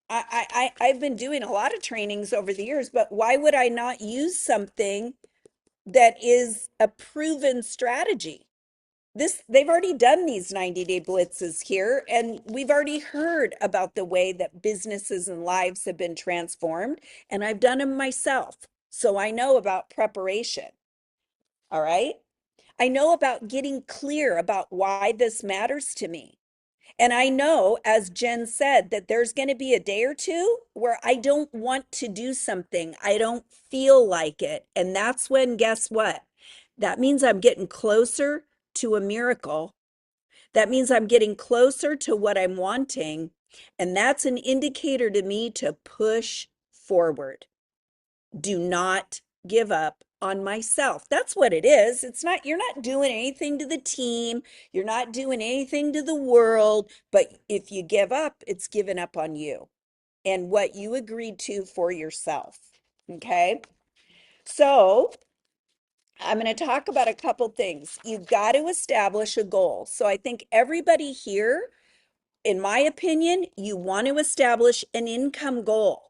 I've been doing a lot of trainings over the years, but why would I not use something that is a proven strategy? They've already done these 90-day blitzes here, and we've already heard about the way that businesses and lives have been transformed, and I've done them myself. So I know about preparation. All right. I know about getting clear about why this matters to me. And I know, as Jen said, that there's going to be a day or two where I don't want to do something. I don't feel like it. And that's when, guess what? That means I'm getting closer to a miracle. That means I'm getting closer to what I'm wanting. And that's an indicator to me to push forward. Do not give up on myself. That's what it is. You're not doing anything to the team. You're not doing anything to the world. But if you give up, it's given up on you and what you agreed to for yourself. Okay. So I'm going to talk about a couple things. You've got to establish a goal. So I think everybody here, in my opinion, you want to establish an income goal.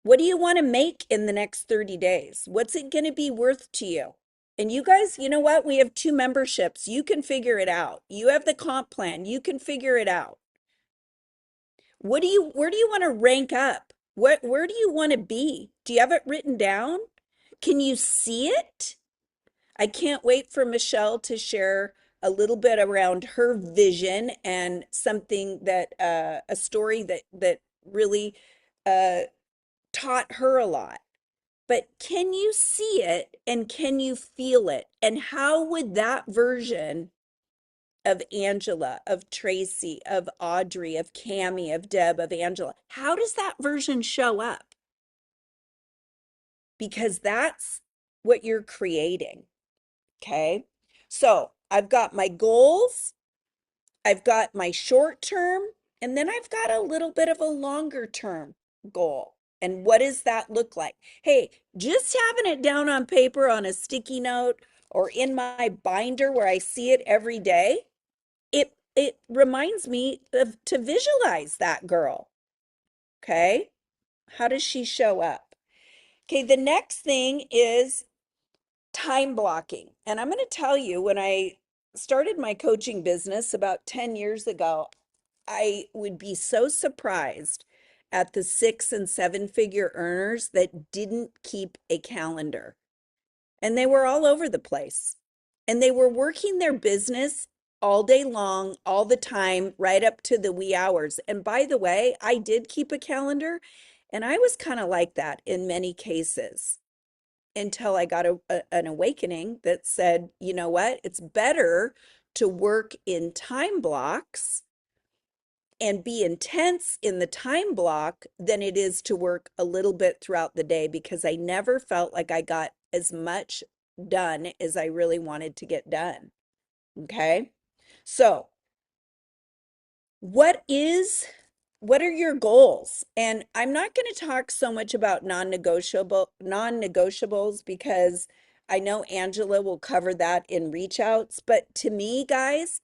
What do you want to make in the next 30 days? What's it going to be worth to you? And you guys, you know what? We have 2 memberships. You can figure it out. You have the comp plan. You can figure it out. Where do you want to rank up? Where do you want to be? Do you have it written down? Can you see it? I can't wait for Michelle to share a little bit around her vision and something that a story that really uh taught her a lot. But can you see it and can you feel it? And how would that version of Angela, of Tracy, of Audrey, of Cami, of Deb, of Angela, how does that version show up? Because that's what you're creating. Okay. So I've got my goals, I've got my short term, and then I've got a little bit of a longer term goal. And what does that look like? Hey, just having it down on paper on a sticky note or in my binder where I see it every day, it reminds me of to visualize that girl. Okay? How does she show up? Okay, the next thing is time blocking. And I'm going to tell you, when I started my coaching business about 10 years ago, I would be so surprised at the 6 and 7 figure earners that didn't keep a calendar. And they were all over the place. And they were working their business all day long, all the time, right up to the wee hours. And by the way, I did keep a calendar, and I was kind of like that in many cases until I got an awakening that said, you know what? It's better to work in time blocks and be intense in the time block than it is to work a little bit throughout the day, because I never felt like I got as much done as I really wanted to get done. Okay. So what are your goals? And I'm not going to talk so much about non-negotiables because I know Angela will cover that in reach outs. But to me, guys,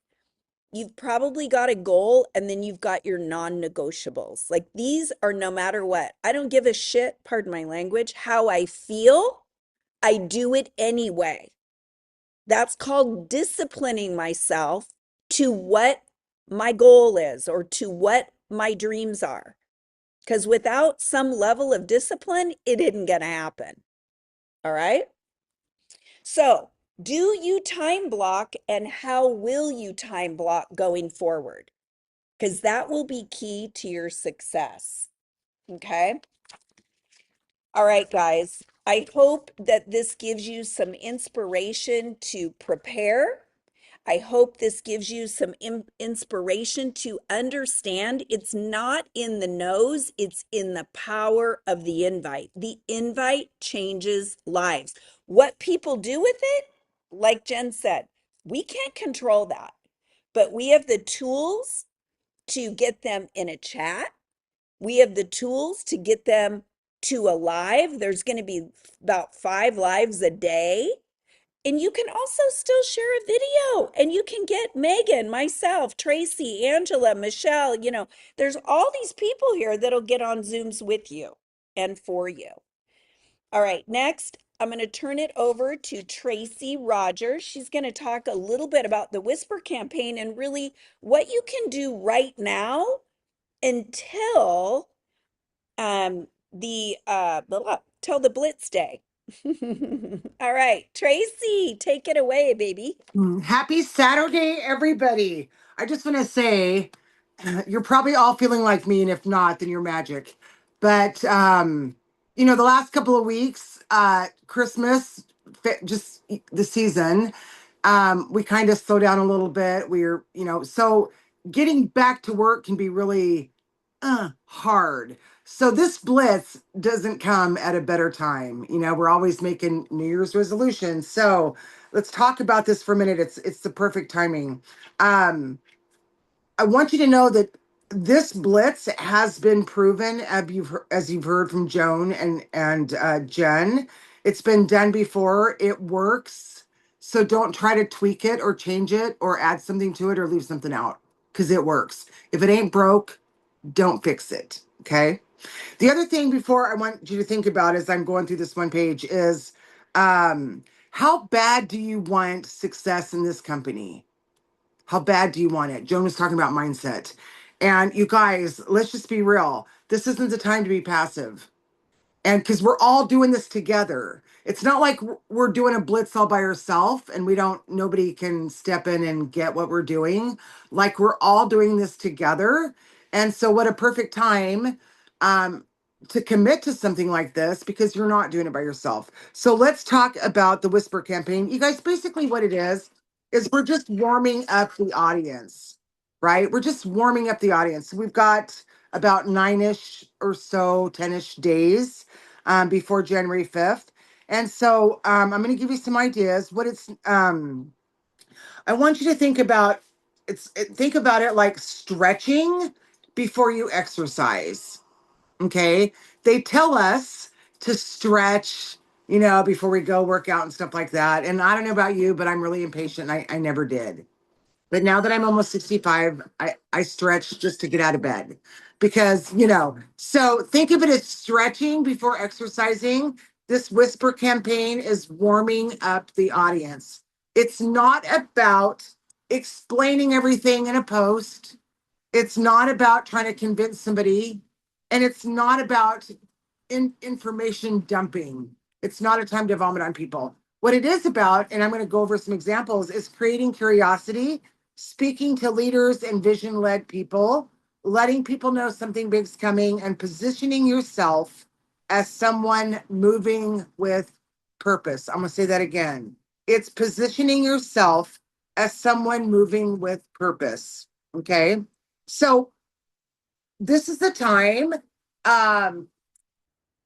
you've probably got a goal and then you've got your non-negotiables. Like these are no matter what. I don't give a shit, pardon my language, how I feel. I do it anyway. That's called disciplining myself to what my goal is or to what my dreams are. Because without some level of discipline, it isn't going to happen. All right. So, do you time block, and how will you time block going forward? Because that will be key to your success. Okay. All right, guys. I hope that this gives you some inspiration to prepare. I hope this gives you some inspiration to understand it's not in the nose, it's in the power of the invite. The invite changes lives. What people do with it, like Jen said, we can't control that, but we have the tools to get them in a chat. We have the tools to get them to a live. There's going to be about 5 lives a day. And you can also still share a video, and you can get Megan, myself, Tracy, Angela, Michelle. There's all these people here that'll get on Zooms with you and for you. All right, next, I'm going to turn it over to Tracy Rogers. She's going to talk a little bit about the Whisper campaign and really what you can do right now until till the Blitz Day. All right, Tracy, take it away, baby. Happy Saturday, everybody. I just want to say you're probably all feeling like me, and if not, then you're magic. But the last couple of weeks, Christmas, just the season, we kind of slow down a little bit. So getting back to work can be really hard. So this blitz doesn't come at a better time. We're always making New Year's resolutions. So let's talk about this for a minute. It's the perfect timing. I want you to know that this blitz has been proven, as you've heard from Joan and Jen. It's been done before. It works. So don't try to tweak it or change it or add something to it or leave something out, because it works. If it ain't broke, don't fix it. Okay. The other thing before I want you to think about as I'm going through this one page is how bad do you want success in this company? How bad do you want it? Joan was talking about mindset. And you guys, let's just be real. This isn't the time to be passive. And because we're all doing this together. It's not like we're doing a blitz all by ourselves and nobody can step in and get what we're doing. Like, we're all doing this together. And so what a perfect time to commit to something like this, because you're not doing it by yourself. So let's talk about the Whisper campaign. You guys, basically what it is we're just warming up the audience, right? We're just warming up the audience. We've got about 9-ish or so, 10-ish days before January 5th. And so I'm going to give you some ideas. I want you to think about it like stretching before you exercise. Okay. They tell us to stretch, before we go work out and stuff like that. And I don't know about you, but I'm really impatient. I never did. But now that I'm almost 65, I stretch just to get out of bed because, so think of it as stretching before exercising. This Whisper campaign is warming up the audience. It's not about explaining everything in a post. It's not about trying to convince somebody. And it's not about information dumping. It's not a time to vomit on people. What it is about, and I'm going to go over some examples, is creating curiosity, speaking to leaders and vision-led people, letting people know something big's coming, and positioning yourself as someone moving with purpose. I'm going to say that again. It's positioning yourself as someone moving with purpose. Okay. So this is the time. I'm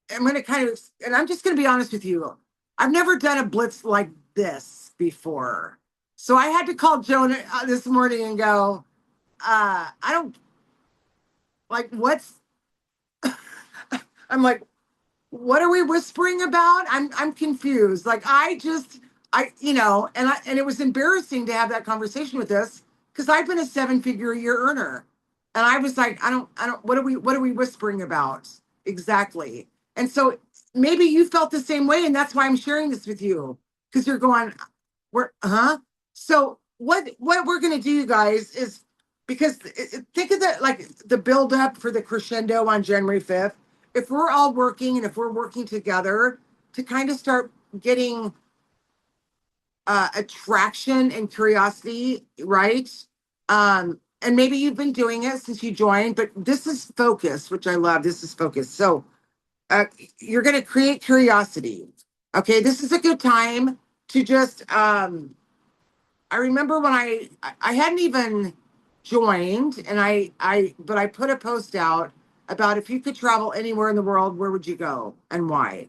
going to and I'm just going to be honest with you. I've never done a blitz like this before. So I had to call Joan this morning and go, I don't like I'm like, what are we whispering about? I'm confused. Like, and it was embarrassing to have that conversation with us because I've been a 7-figure a year earner. And I was like, what are we whispering about exactly? And so maybe you felt the same way. And that's why I'm sharing this with you, because you're going, So what we're going to do, you guys, is because think of that, like the build up for the crescendo on January 5th. If we're all working and if we're working together to kind of start getting attraction and curiosity, right? And maybe you've been doing it since you joined, but this is focus, which I love. This is focus. So you're going to create curiosity. Okay, this is a good time to just, I I remember when I hadn't even joined, and but I put a post out about if you could travel anywhere in the world, where would you go and why?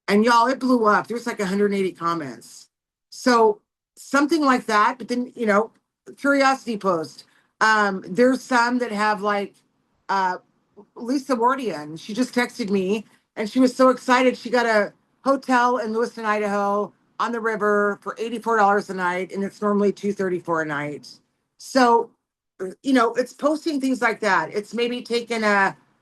And y'all, it blew up. There was like 180 comments. So something like that. But then, curiosity post. There's some that have like uh Lisa Wardian. She just texted me and she was so excited. She got a hotel in Lewiston, Idaho on the river for $84 a night, and it's normally $234 a night. So, it's posting things like that. It's maybe taking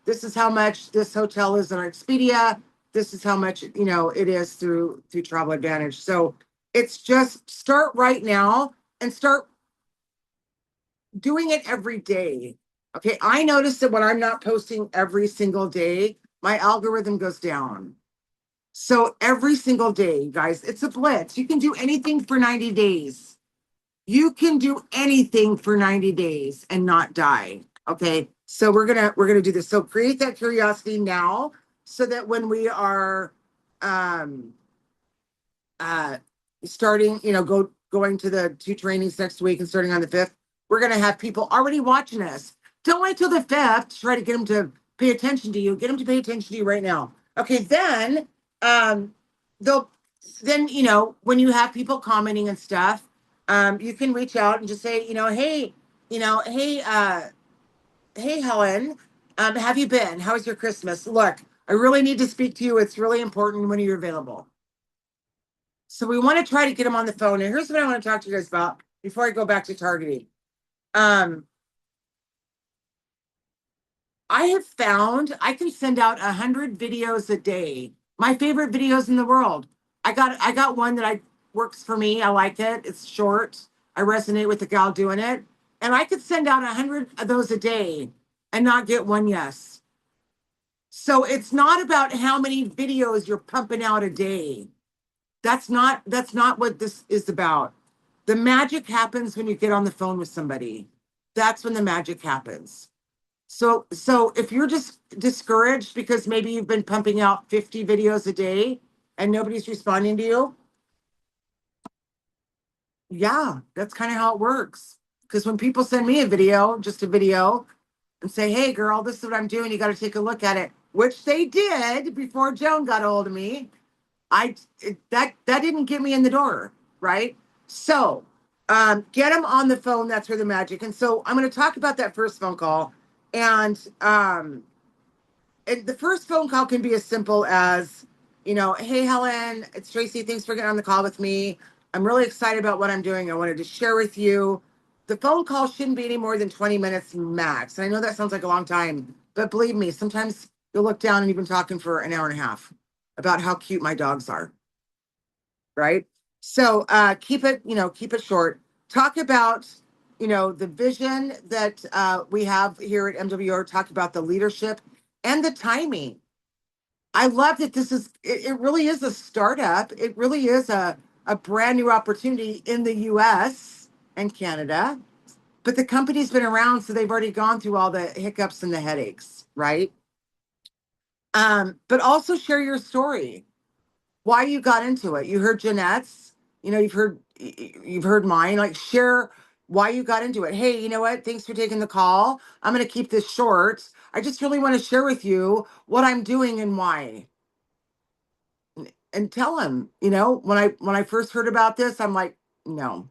this is how much this hotel is on Expedia. This is how much, it is through Travel Advantage. So it's just start right now and start doing it every day. Okay. I notice that when I'm not posting every single day, my algorithm goes down. So every single day, guys, it's a blitz. You can do anything for 90 days. You can do anything for 90 days and not die. Okay. So we're gonna do this. So create that curiosity now so that when we are um uh starting, going to the 2 trainings next week and starting on the 5th, we're going to have people already watching us. Don't wait till the 5th to try to get them to pay attention to you. Get them to pay attention to you right now. Okay, then they'll then when you have people commenting and stuff, you can reach out and just say, hey, hey, hey, Helen, have you been? How was your Christmas? Look, I really need to speak to you. It's really important. When are you available? So we want to try to get them on the phone. And here's what I want to talk to you guys about before I go back to targeting. I have found I can send out 100 videos a day. My favorite videos in the world. I got one that I works for me. I like it. It's short. I resonate with the gal doing it. And I could send out 100 of those a day and not get one yes. So it's not about how many videos you're pumping out a day. That's not what this is about. The magic happens when you get on the phone with somebody. That's when the magic happens. So if you're just discouraged because maybe you've been pumping out 50 videos a day and nobody's responding to you, yeah, that's kind of how it works. Because when people send me a video, just a video, and say, hey girl, this is what I'm doing, you got to take a look at it, which they did before Joan got a hold of me. That didn't get me in the door, right? So get them on the phone. That's where the magic. And so I'm going to talk about that first phone call. And the first phone call can be as simple as, hey Helen, it's Tracy. Thanks for getting on the call with me. I'm really excited about what I'm doing. I wanted to share with you. The phone call shouldn't be any more than 20 minutes max. And I know that sounds like a long time, but believe me, sometimes you'll look down and you've been talking for an hour and a half about how cute my dogs are. Right. So keep it short. Talk about, the vision that we have here at MWR. Talk about the leadership and the timing. I love that it really is a startup. It really is a brand new opportunity in the US and Canada. But the company's been around, so they've already gone through all the hiccups and the headaches, right? But also share your story, why you got into it. You heard Jeanette's, you've heard mine. Like, share why you got into it. Hey, you know what? Thanks for taking the call. I'm going to keep this short. I just really want to share with you what I'm doing and why. And tell them, when I first heard about this, I'm like, no.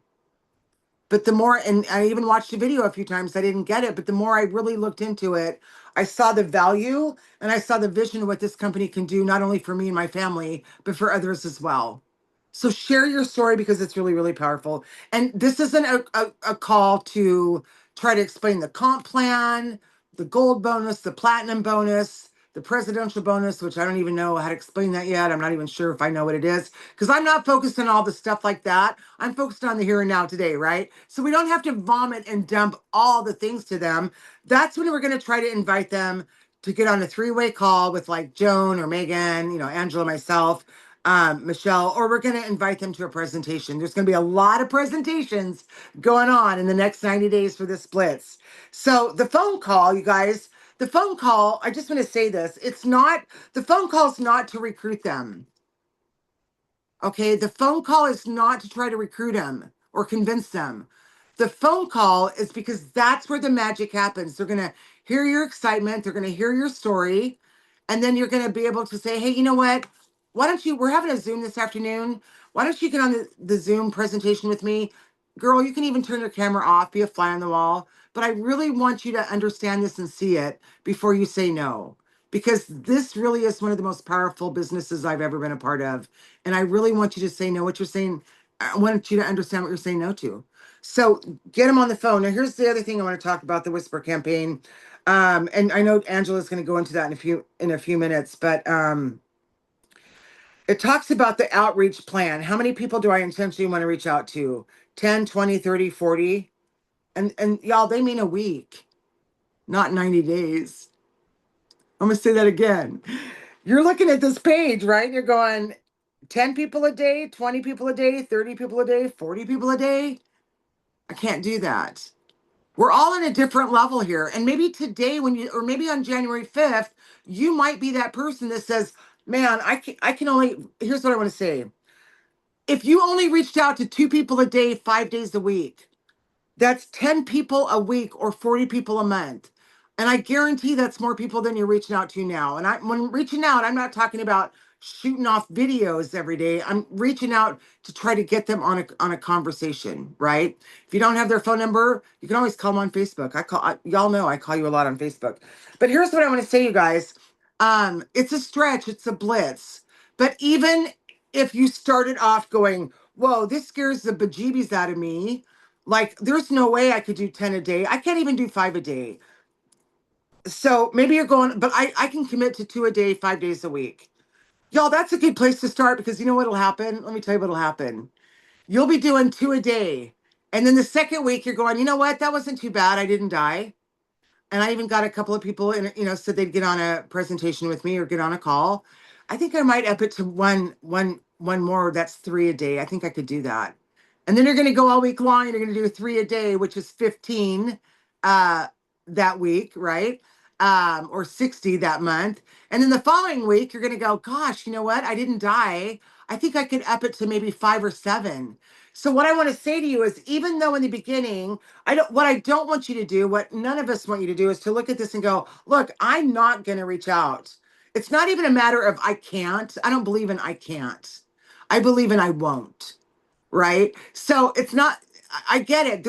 But the more, and I even watched the video a few times, I didn't get it. But the more I really looked into it, I saw the value and I saw the vision of what this company can do, not only for me and my family, but for others as well. So share your story because it's really, really powerful. And this isn't a call to try to explain the comp plan, the gold bonus, the platinum bonus, the presidential bonus, which I don't even know how to explain that yet. I'm not even sure if I know what it is because I'm not focused on all the stuff like that. I'm focused on the here and now today, right? So we don't have to vomit and dump all the things to them. That's when we're going to try to invite them to get on a 3-way call with like Joan or Megan, Angela, myself, Michelle, or we're going to invite them to a presentation. There's going to be a lot of presentations going on in the next 90 days for this Blitz. So the phone call, you guys, I just want to say this. The phone call is not to recruit them. Okay. The phone call is not to try to recruit them. or convince them. The phone call is because that's where the magic happens. They're going to hear your excitement, they're going to hear your story, and then you're going to be able to say, hey, you know what? Why don't you, we're having a Zoom this afternoon. Why don't you get on the Zoom presentation with me? Girl, you can even turn your camera off, be a fly on the wall. But I really want you to understand this and see it before you say no, because this really is one of the most powerful businesses I've ever been a part of. And I really want you to say no, what you're saying. I want you to understand what you're saying no to. So get them on the phone. Now, here's the other thing I want to talk about: the Whisper campaign. And I know Angela's going to go into that in a few minutes, but it talks about the outreach plan. How many people do I intentionally want to reach out to? 10, 20, 30, 40? And y'all, they mean a week, not 90 days. I'm going to say that again. You're looking at this page, right? You're going 10 people a day, 20 people a day, 30 people a day, 40 people a day. I can't do that. We're all in a different level here. And maybe today or maybe on January 5th, you might be that person that says, man, I can only, here's what I want to say. If you only reached out to 2 people a day, 5 days a week, that's 10 people a week or 40 people a month. And I guarantee that's more people than you're reaching out to now. And when reaching out, I'm not talking about shooting off videos every day. I'm reaching out to try to get them on a conversation, right? If you don't have their phone number, you can always call them on Facebook. Y'all know I call you a lot on Facebook. But here's what I want to say, you guys. It's a stretch, it's a blitz. But even if you started off going, whoa, this scares the bejeebies out of me. Like, there's no way I could do 10 a day. I can't even do 5 a day. So maybe you're going, but I can commit to 2 a day, 5 days a week. Y'all, that's a good place to start, because you know what'll happen? Let me tell you what'll happen. You'll be doing 2 a day. And then the second week, you're going, you know what? That wasn't too bad. I didn't die. And I even got a couple of people in, said they'd get on a presentation with me or get on a call. I think I might up it to one more. That's 3 a day. I think I could do that. And then you're going to go all week long. You're going to do 3 a day, which is 15 that week, right? Or 60 that month. And then the following week, you're going to go, gosh, you know what? I didn't die. I think I could up it to maybe 5 or 7. So what I want to say to you is, even though in the beginning, what I don't want you to do, what none of us want you to do, is to look at this and go, look, I'm not going to reach out. It's not even a matter of I can't. I don't believe in I can't. I believe in I won't. Right? So it's not, I get it.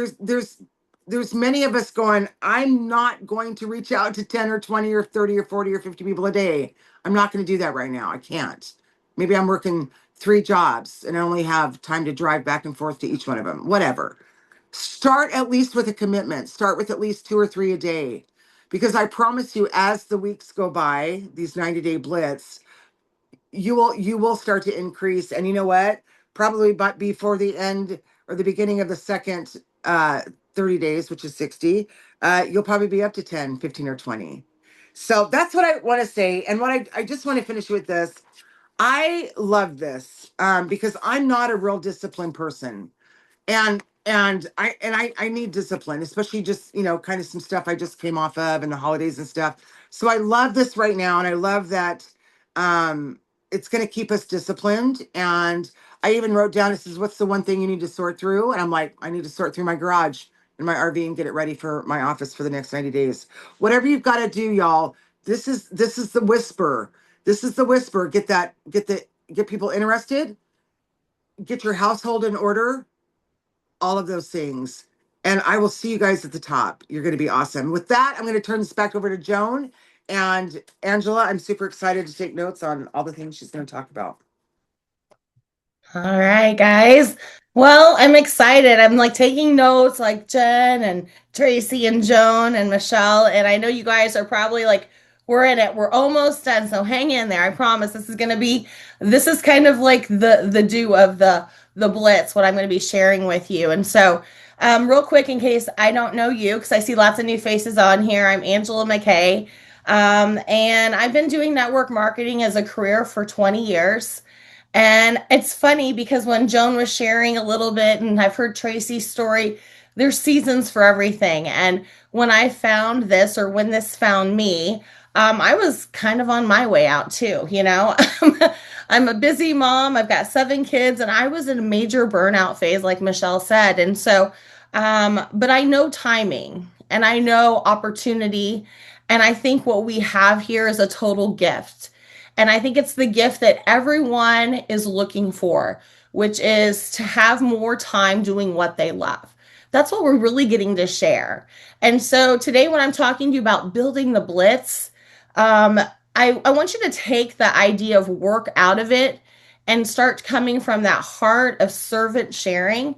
There's many of us going, I'm not going to reach out to 10 or 20 or 30 or 40 or 50 people a day. I'm not going to do that right now. I can't. Maybe I'm working 3 jobs and I only have time to drive back and forth to each one of them. Whatever. Start at least with a commitment. Start with at least 2 or 3 a day. Because I promise you, as the weeks go by, these 90-day blitz, you will start to increase. And you know what? Probably but before the end or the beginning of the second 30 days, which is 60, you'll probably be up to 10, 15, or 20. So that's what I want to say. And what I just want to finish with this. I love this because I'm not a real disciplined person. And I need discipline, especially just, kind of some stuff I just came off of and the holidays and stuff. So I love this right now. And I love that it's going to keep us disciplined. And I even wrote down, it says, what's the one thing you need to sort through? And I'm like, I need to sort through my garage and my RV and get it ready for my office for the next 90 days. Whatever you've got to do, y'all, this is the whisper. This is the whisper. Get people interested, get your household in order, all of those things. And I will see you guys at the top. You're going to be awesome. With that, I'm going to turn this back over to Joan and Angela. I'm super excited to take notes on all the things she's going to talk about. All right, guys. Well, I'm excited. I'm like taking notes like Jen and Tracy and Joan and Michelle. And I know you guys are probably like, we're in it. We're almost done. So hang in there. I promise this is kind of like the do of the blitz, what I'm going to be sharing with you. And so real quick, in case I don't know you, because I see lots of new faces on here, I'm Angela McKay. And I've been doing network marketing as a career for 20 years. And it's funny because when Joan was sharing a little bit, and I've heard Tracy's story, there's seasons for everything. And when I found this, or when this found me, I was kind of on my way out too, I'm a busy mom. I've got 7 kids, and I was in a major burnout phase, like Michelle said. And so, but I know timing and I know opportunity. And I think what we have here is a total gift. And I think it's the gift that everyone is looking for, which is to have more time doing what they love. That's what we're really getting to share. And so today, when I'm talking to you about building the blitz, um, I want you to take the idea of work out of it and start coming from that heart of servant sharing.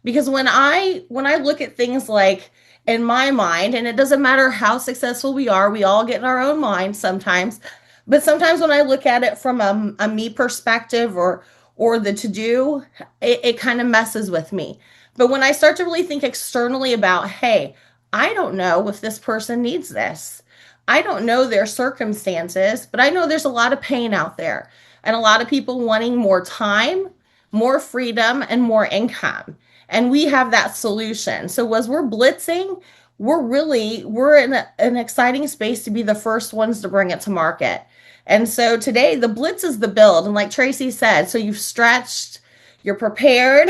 Because when I look at things like in my mind, and it doesn't matter how successful we all get in our own minds sometimes, but sometimes when I look at it from a me perspective or the to do, it kind of messes with me. But when I start to really think externally about, hey, I don't know if this person needs this. I don't know their circumstances, but I know there's a lot of pain out there and a lot of people wanting more time, more freedom, and more income. And we have that solution. So as we're blitzing, we're in an exciting space to be the first ones to bring it to market. And so today the blitz is the build. And like Tracy said, so you've stretched, you're prepared,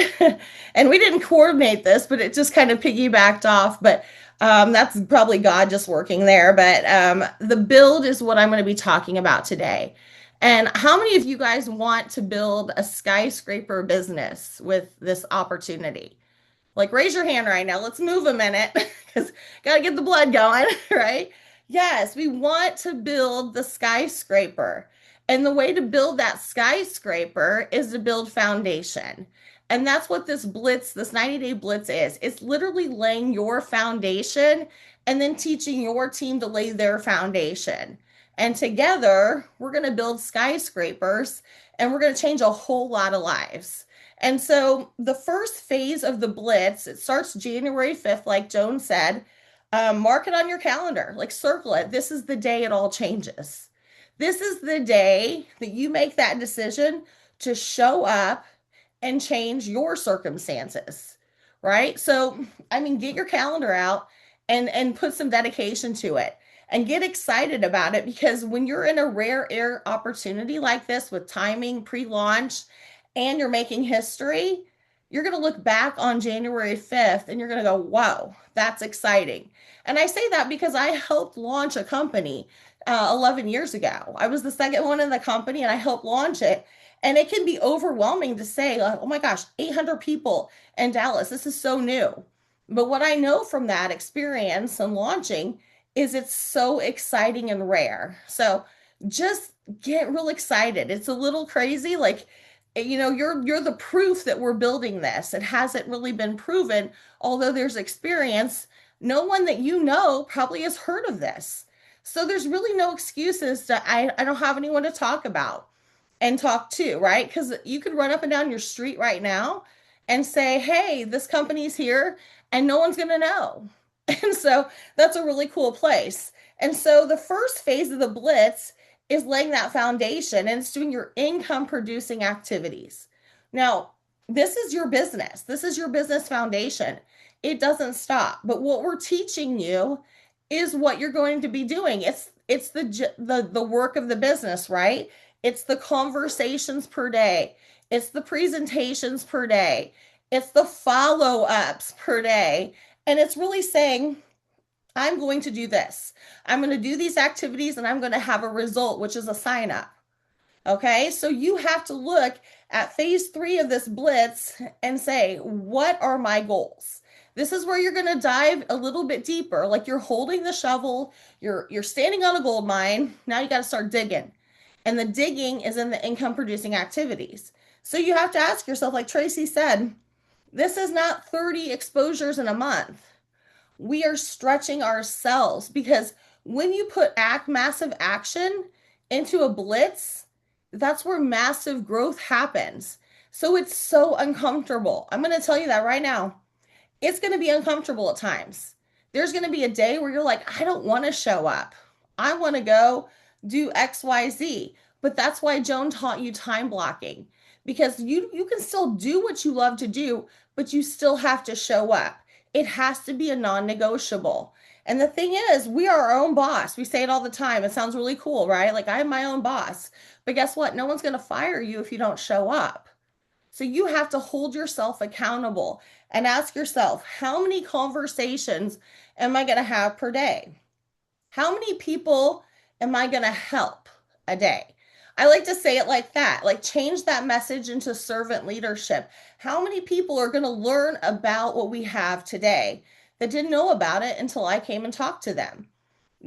and we didn't coordinate this, but it just kind of piggybacked off. But that's probably God just working there. But the build is what I'm going to be talking about today. And how many of you guys want to build a skyscraper business with this opportunity? Like, raise your hand right now. Let's move a minute because got to get the blood going, right? Yes, we want to build the skyscraper. And the way to build that skyscraper is to build foundation. And that's what this blitz, this 90-day blitz is. It's literally laying your foundation and then teaching your team to lay their foundation. And together, we're going to build skyscrapers and we're going to change a whole lot of lives. And so the first phase of the blitz, it starts January 5th, like Joan said. Mark it on your calendar, like circle it. This is the day it all changes. This is the day that you make that decision to show up and change your circumstances, right? So, I mean, get your calendar out and put some dedication to it and get excited about it, because when you're in a rare air opportunity like this with timing, pre-launch, and you're making history, you're going to look back on January 5th and you're going to go, whoa, that's exciting. And I say that because I helped launch a company 11 years ago. I was the second one in the company and I helped launch it. And it can be overwhelming to say, oh my gosh, 800 people in Dallas. This is so new. But what I know from that experience and launching is it's so exciting and rare. So just get real excited. It's a little crazy. Like, you're the proof that we're building this. It hasn't really been proven, although there's experience. No one that you know probably has heard of this. So there's really no excuses to, I don't have anyone to talk about and talk to, right? Because you could run up and down your street right now and say, hey, this company's here, and no one's going to know. And so that's a really cool place. And so the first phase of the blitz is laying that foundation, and it's doing your income producing activities. Now, this is your business. This is your business foundation. It doesn't stop. But what we're teaching you is what you're going to be doing. It's the work of the business, right? It's the conversations per day. It's the presentations per day. It's the follow-ups per day. And it's really saying, I'm going to do this. I'm going to do these activities and I'm going to have a result, which is a sign up. Okay, so you have to look at phase 3 of this blitz and say, what are my goals? This is where you're going to dive a little bit deeper. Like, you're holding the shovel, you're standing on a gold mine. Now you got to start digging. And the digging is in the income producing activities. So you have to ask yourself, like Tracy said, this is not 30 exposures in a month. We are stretching ourselves, because when you put massive action into a blitz, that's where massive growth happens. So it's so uncomfortable. I'm going to tell you that right now. It's going to be uncomfortable at times. There's going to be a day where you're like, I don't want to show up. I want to go do X, Y, Z. But that's why Joan taught you time blocking, because you can still do what you love to do, but you still have to show up. It has to be a non-negotiable. And the thing is, we are our own boss. We say it all the time. It sounds really cool, right? Like, I'm my own boss. But guess what? No one's going to fire you if you don't show up. So you have to hold yourself accountable and ask yourself, how many conversations am I going to have per day? How many people am I going to help a day? I like to say it like that, like change that message into servant leadership. How many people are going to learn about what we have today that didn't know about it until I came and talked to them?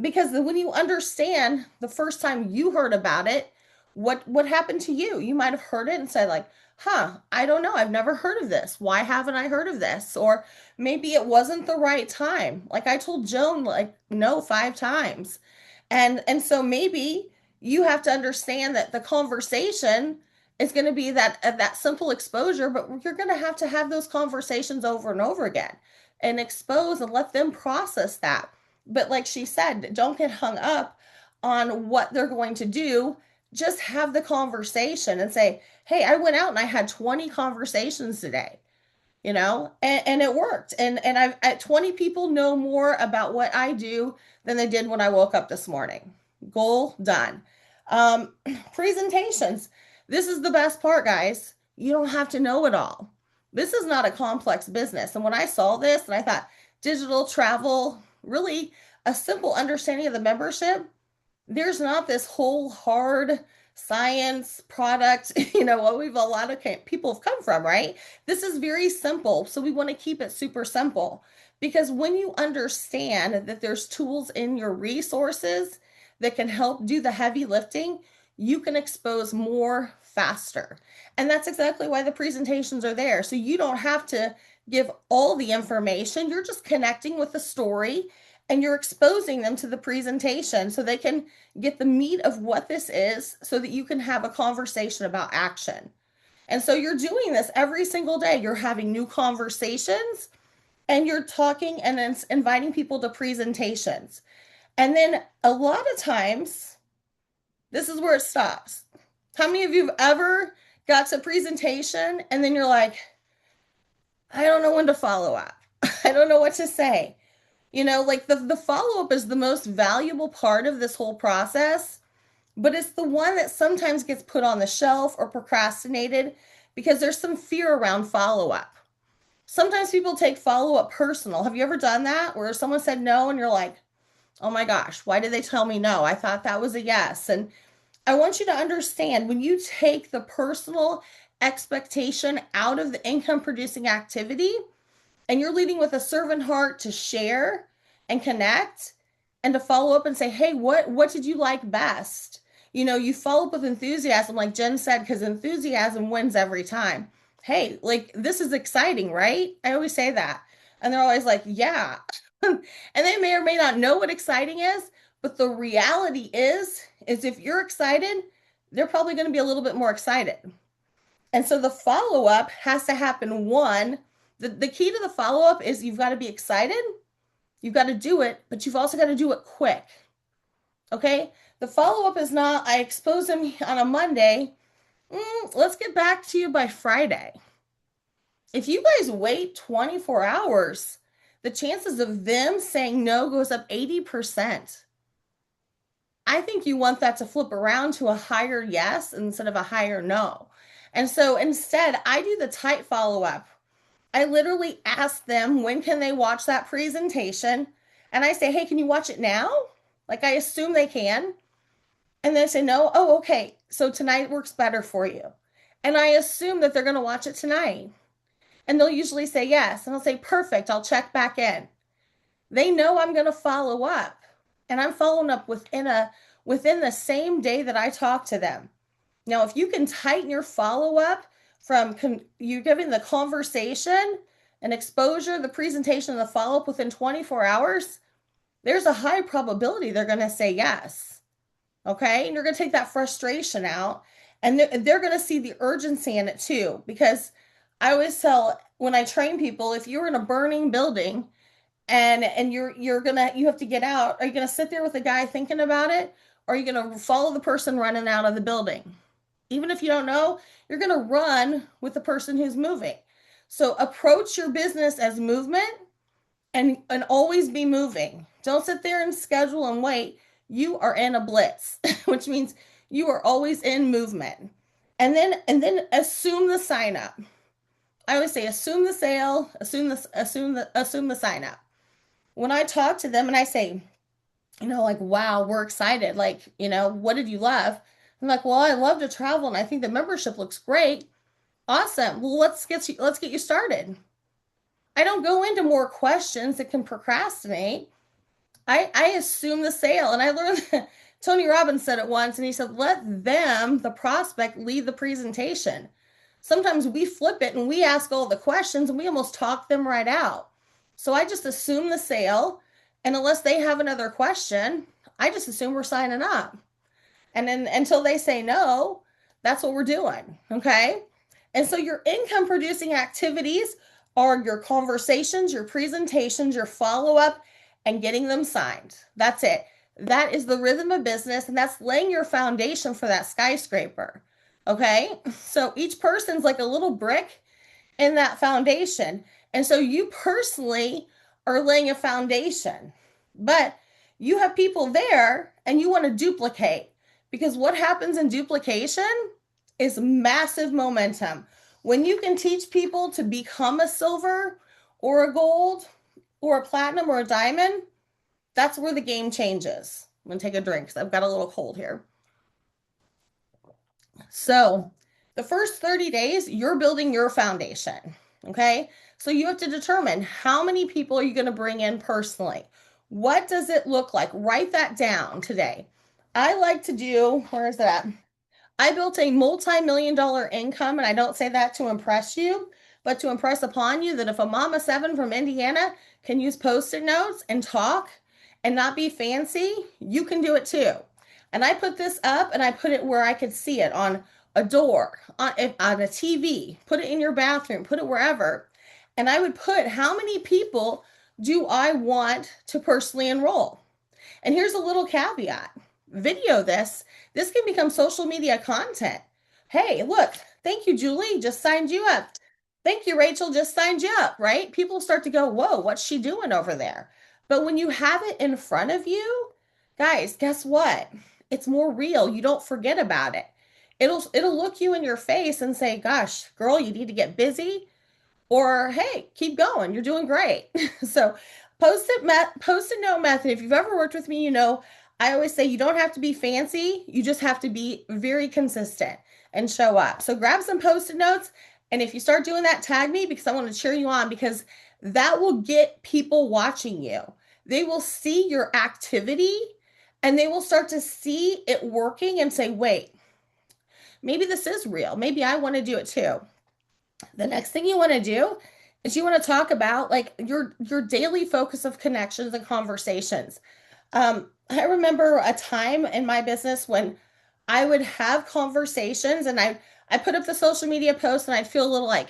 Because when you understand the first time you heard about it, what happened to you? You might have heard it and said like, huh, I don't know, I've never heard of this. Why haven't I heard of this? Or maybe it wasn't the right time. Like I told Joan like no 5 times. And so maybe you have to understand that the conversation is going to be that simple exposure, but you're going to have those conversations over and over again and expose and let them process that. But like she said, don't get hung up on what they're going to do. Just have the conversation and say, hey, I went out and I had 20 conversations today, and it worked. And I 20 people know more about what I do than they did when I woke up this morning. Goal done. Um, Presentations. This is the best part, guys. You don't have to know it all. This is not a complex business. And when I saw this and I thought digital travel, really a simple understanding of the membership, there's not this whole hard science product, what a lot of people have come from, right? This is very simple. So we want to keep it super simple because when you understand that there's tools in your resources that can help do the heavy lifting, you can expose more faster. And that's exactly why the presentations are there. So you don't have to give all the information. You're just connecting with the story and you're exposing them to the presentation so they can get the meat of what this is so that you can have a conversation about action. And so you're doing this every single day. You're having new conversations and you're talking and then inviting people to presentations. And then a lot of times, this is where it stops. How many of you have ever got to presentation and then you're like, I don't know when to follow up. I don't know what to say. Like the follow-up is the most valuable part of this whole process, but it's the one that sometimes gets put on the shelf or procrastinated because there's some fear around follow-up. Sometimes people take follow-up personal. Have you ever done that where someone said no and you're like, oh my gosh, why did they tell me no? I thought that was a yes. And I want you to understand when you take the personal expectation out of the income producing activity and you're leading with a servant heart to share and connect and to follow up and say, hey, what did you like best? You follow up with enthusiasm, like Jen said, because enthusiasm wins every time. Hey, like this is exciting, right? I always say that. And they're always like, yeah. And they may or may not know what exciting is, but the reality is if you're excited, they're probably going to be a little bit more excited. And so the follow-up has to happen. The key to the follow-up is you've got to be excited, you've got to do it, but you've also got to do it quick. Okay? The follow-up is not, I expose them on a Monday, let's get back to you by Friday. If you guys wait 24 hours, the chances of them saying no goes up 80%. I think you want that to flip around to a higher yes instead of a higher no. And so instead, I do the tight follow-up. I literally ask them, when can they watch that presentation? And I say, hey, can you watch it now? Like I assume they can. And they say, no. Oh, okay. So tonight works better for you. And I assume that they're going to watch it tonight. And they'll usually say yes. And I'll say, perfect, I'll check back in. They know I'm going to follow up. And I'm following up within the same day that I talk to them. Now, if you can tighten your follow-up from you giving the conversation and exposure, the presentation, and the follow-up within 24 hours, there's a high probability they're going to say yes. Okay? And you're going to take that frustration out. And they're going to see the urgency in it too. Because I always tell, when I train people, if you're in a burning building and you have to get out, are you going to sit there with a guy thinking about it? Or are you going to follow the person running out of the building? Even if you don't know, you're going to run with the person who's moving. So approach your business as movement and always be moving. Don't sit there and schedule and wait. You are in a blitz, which means you are always in movement. And then assume the sign up. I always say assume the sale, assume the sign up. When I talk to them and I say, like, wow, we're excited. Like, what did you love? I'm like, well, I love to travel and I think the membership looks great. Awesome. Well, let's get you started. I don't go into more questions that can procrastinate. I assume the sale. And I learned that Tony Robbins said it once, and he said, let them, the prospect, lead the presentation. Sometimes we flip it and we ask all the questions and we almost talk them right out. So I just assume the sale. And unless they have another question, I just assume we're signing up. And then until they say no, that's what we're doing. Okay. And so your income producing activities are your conversations, your presentations, your follow up, and getting them signed. That's it. That is the rhythm of business, and that's laying your foundation for that skyscraper. Okay. So each person's like a little brick in that foundation. And so you personally are laying a foundation, but you have people there and you want to duplicate, because what happens in duplication is massive momentum. When you can teach people to become a silver or a gold or a platinum or a diamond, that's where the game changes. I'm going to take a drink because I've got a little cold here. So the first 30 days, you're building your foundation. Okay. So you have to determine how many people are you going to bring in personally? What does it look like? Write that down today. I like to do, where is that? I built a multi-million-dollar income, and I don't say that to impress you, but to impress upon you that if a mama seven from Indiana can use Post-it notes and talk and not be fancy, you can do it too. And I put this up and I put it where I could see it, on a door, on a TV, put it in your bathroom, put it wherever. And I would put, how many people do I want to personally enroll? And here's a little caveat. Video this. This can become social media content. Hey, look, thank you, Julie, just signed you up. Thank you, Rachel, just signed you up, right? People start to go, whoa, what's she doing over there? But when you have it in front of you, guys, guess what? It's more real. You don't forget about it. It'll look you in your face and say, gosh, girl, you need to get busy. Or, hey, keep going. You're doing great. So post-it note method. If you've ever worked with me, I always say you don't have to be fancy. You just have to be very consistent and show up. So grab some Post-it notes. And if you start doing that, tag me, because I want to cheer you on, because that will get people watching you. They will see your activity and they will start to see it working and say, wait, maybe this is real. Maybe I want to do it too. The next thing you want to do is you want to talk about like your daily focus of connections and conversations. I remember a time in my business when I would have conversations and I put up the social media post and I'd feel a little like,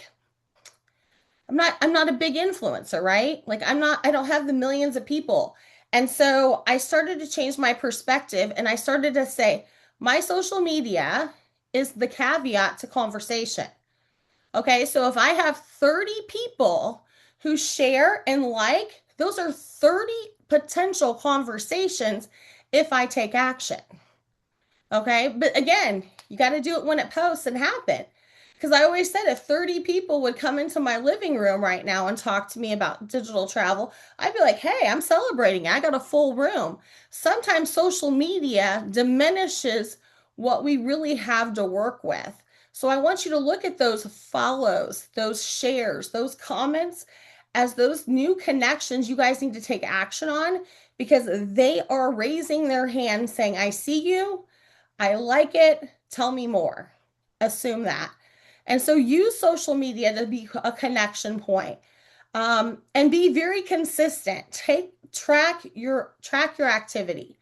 I'm not a big influencer, right? Like I don't have the millions of people. And so I started to change my perspective and I started to say, my social media is the caveat to conversation. Okay, so if I have 30 people who share and like, those are 30 potential conversations if I take action. Okay, but again, you got to do it when it posts and happen. Because I always said if 30 people would come into my living room right now and talk to me about digital travel, I'd be like, hey, I'm celebrating. I got a full room. Sometimes social media diminishes what we really have to work with. So I want you to look at those follows, those shares, those comments as those new connections you guys need to take action on, because they are raising their hand saying, I see you, I like it, tell me more. Assume that. And so use social media to be a connection point, and be very consistent. Track your activity.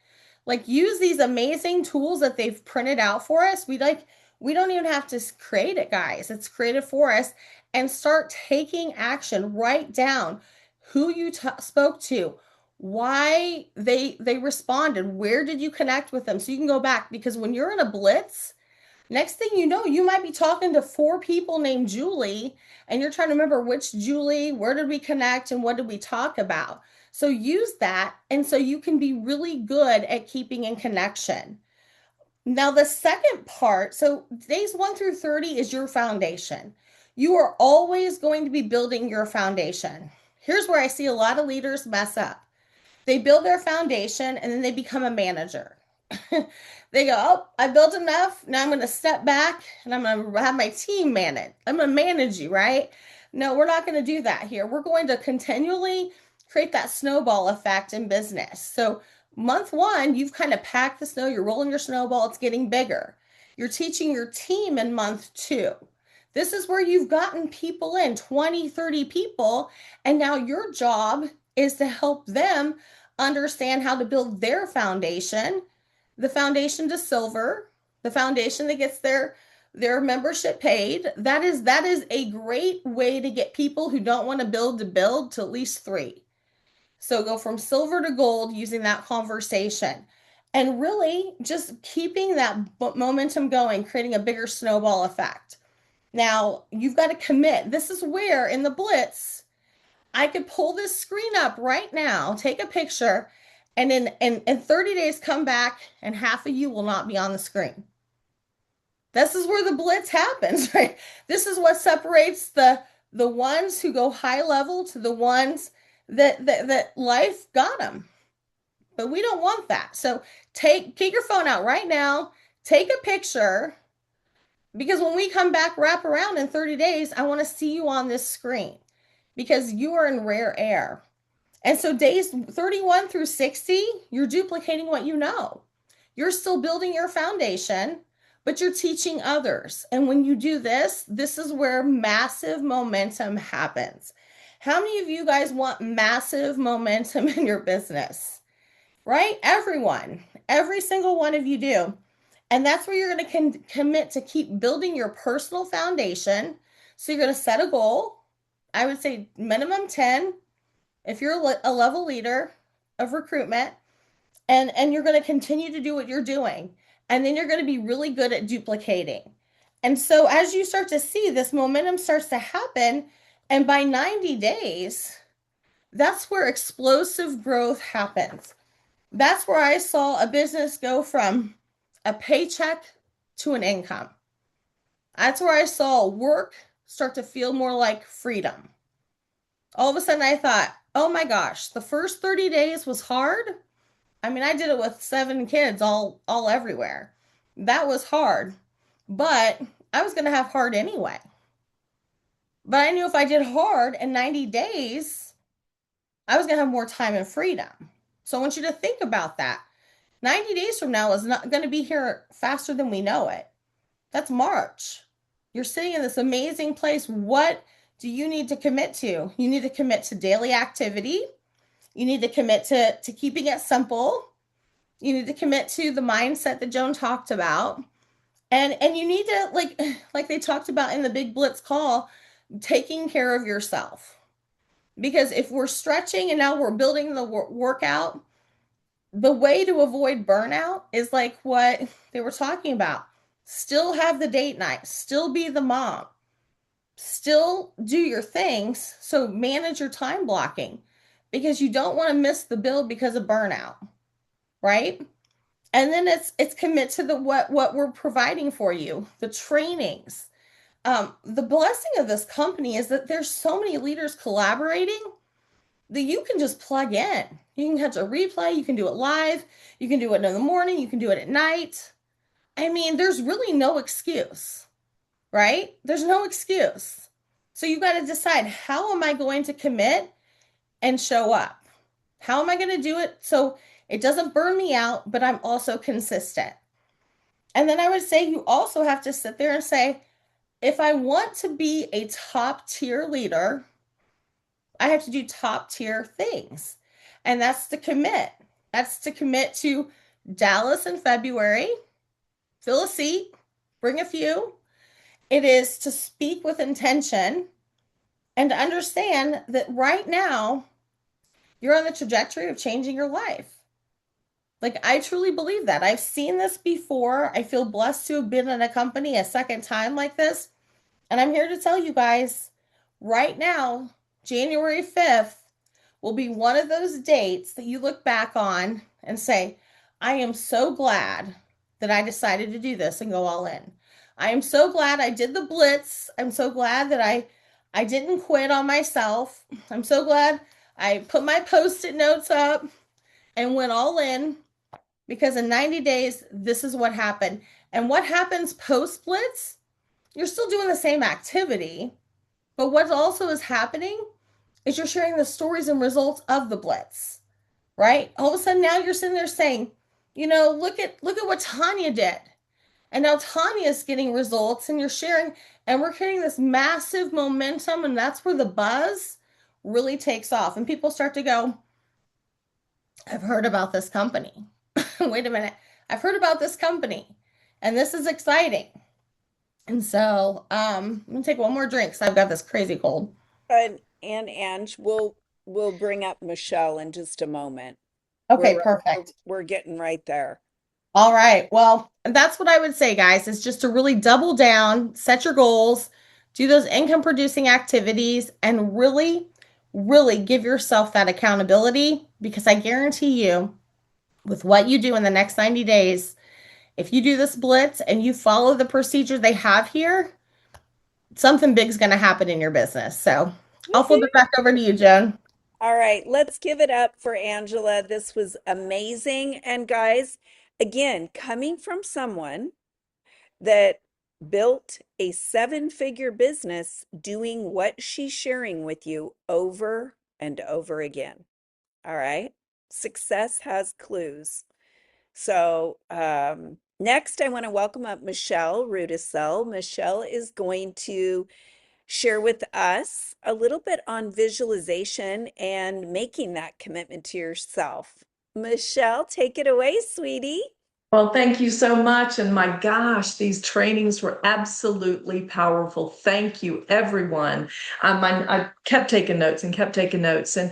Like use these amazing tools that they've printed out for us. We don't even have to create it, guys. It's created for us. And start taking action. Write down who you spoke to, why they responded, where did you connect with them, so you can go back. Because when you're in a blitz, Next thing you know, you might be talking to 4 people named Julie, and you're trying to remember which Julie, where did we connect, and what did we talk about. So use that, and so you can be really good at keeping in connection. Now, the second part, so days 1 through 30 is your foundation. You are always going to be building your foundation. Here's where I see a lot of leaders mess up. They build their foundation and then they become a manager. They go, oh, I built enough. Now I'm going to step back and I'm going to have my team manage. I'm going to manage you, right? No, we're not going to do that here. We're going to continually create that snowball effect in business. So month 1, you've kind of packed the snow, you're rolling your snowball, it's getting bigger. You're teaching your team in month 2. This is where you've gotten people in, 20, 30 people, and now your job is to help them understand how to build their foundation, the foundation to silver, the foundation that gets their membership paid. That is a great way to get people who don't want to build to at least 3. So go from silver to gold using that conversation and really just keeping that momentum going, creating a bigger snowball effect. Now, you've got to commit. This is where in the Blitz, I could pull this screen up right now, take a picture, and in 30 days come back and half of you will not be on the screen. This is where the Blitz happens, right? This is what separates the ones who go high level to the ones that life got them. But we don't want that. So get your phone out right now, take a picture, because when we come back, wrap around in 30 days, I want to see you on this screen because you are in rare air. And so days 31 through 60, you're duplicating what you know. You're still building your foundation, but you're teaching others. And when you do this, this is where massive momentum happens. How many of you guys want massive momentum in your business? Right? Everyone, every single one of you do. And that's where you're going to commit to keep building your personal foundation. So you're going to set a goal. I would say minimum 10 if you're a level leader of recruitment. And you're going to continue to do what you're doing. And then you're going to be really good at duplicating. And so as you start to see this momentum starts to happen, and by 90 days, that's where explosive growth happens. That's where I saw a business go from a paycheck to an income. That's where I saw work start to feel more like freedom. All of a sudden I thought, oh my gosh, the first 30 days was hard. I mean, I did it with 7 kids all everywhere. That was hard, but I was going to have hard anyway. But I knew if I did hard in 90 days, I was going to have more time and freedom. So I want you to think about that. 90 days from now is not going to be here faster than we know it. That's March. You're sitting in this amazing place. What do you need to commit to? You need to commit to daily activity. You need to commit to keeping it simple. You need to commit to the mindset that Joan talked about. And you need to, like they talked about in the Big Blitz call, taking care of yourself. Because if we're stretching and now we're building the workout, the way to avoid burnout is like what they were talking about. Still have the date night, still be the mom, still do your things. So manage your time blocking because you don't want to miss the build because of burnout, right? And then it's commit to the what we're providing for you, the trainings. The blessing of this company is that there's so many leaders collaborating that you can just plug in. You can catch a replay, you can do it live, you can do it in the morning, you can do it at night. I mean, there's really no excuse, right? There's no excuse. So you got to decide, how am I going to commit and show up? How am I going to do it so it doesn't burn me out, but I'm also consistent? And then I would say you also have to sit there and say, if I want to be a top tier leader, I have to do top tier things. And that's to commit. That's to commit to Dallas in February, fill a seat, bring a few. It is to speak with intention and to understand that right now you're on the trajectory of changing your life. Like, I truly believe that. I've seen this before. I feel blessed to have been in a company a second time like this. And I'm here to tell you guys right now, January 5th will be one of those dates that you look back on and say, I am so glad that I decided to do this and go all in. I am so glad I did the blitz. I'm so glad that I didn't quit on myself. I'm so glad I put my post-it notes up and went all in, because in 90 days this is what happened. And what happens post blitz? You're still doing the same activity, but what also is happening is you're sharing the stories and results of the blitz, right? All of a sudden now you're sitting there saying, look at what Tanya did. And now Tanya's getting results and you're sharing, and we're creating this massive momentum, and that's where the buzz really takes off. And people start to go, I've heard about this company. Wait a minute. I've heard about this company and this is exciting. And so I'm gonna take one more drink because I've got this crazy cold. And Ange, we'll bring up Michelle in just a moment. Okay, We're perfect. we're getting right there. All right. Well, that's what I would say, guys, is just to really double down, set your goals, do those income producing activities, and really, really give yourself that accountability, because I guarantee you, with what you do in the next 90 days, if you do this blitz and you follow the procedure they have here, something big's going to happen in your business. So I'll flip it back over to you, Joan. All right, let's give it up for Angela. This was amazing. And guys, again, coming from someone that built a seven-figure business doing what she's sharing with you over and over again. All right, success has clues. So, next, I want to welcome up Michelle Rudisell. Michelle is going to share with us a little bit on visualization and making that commitment to yourself. Michelle, take it away, sweetie. Well, thank you so much. And my gosh, these trainings were absolutely powerful. Thank you, everyone. I kept taking notes and kept taking notes. And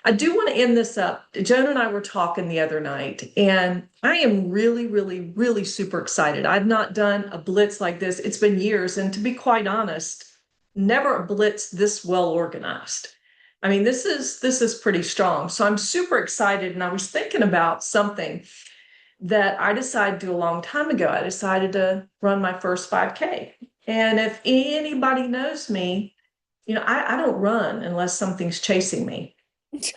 I do want to end this up. Joan and I were talking the other night, and I am really, really, really super excited. I've not done a blitz like this. It's been years. And to be quite honest, never a blitz this well organized. I mean, this is pretty strong. So I'm super excited. And I was thinking about something that I decided to do a long time ago. I decided to run my first 5K. And if anybody knows me, I don't run unless something's chasing me.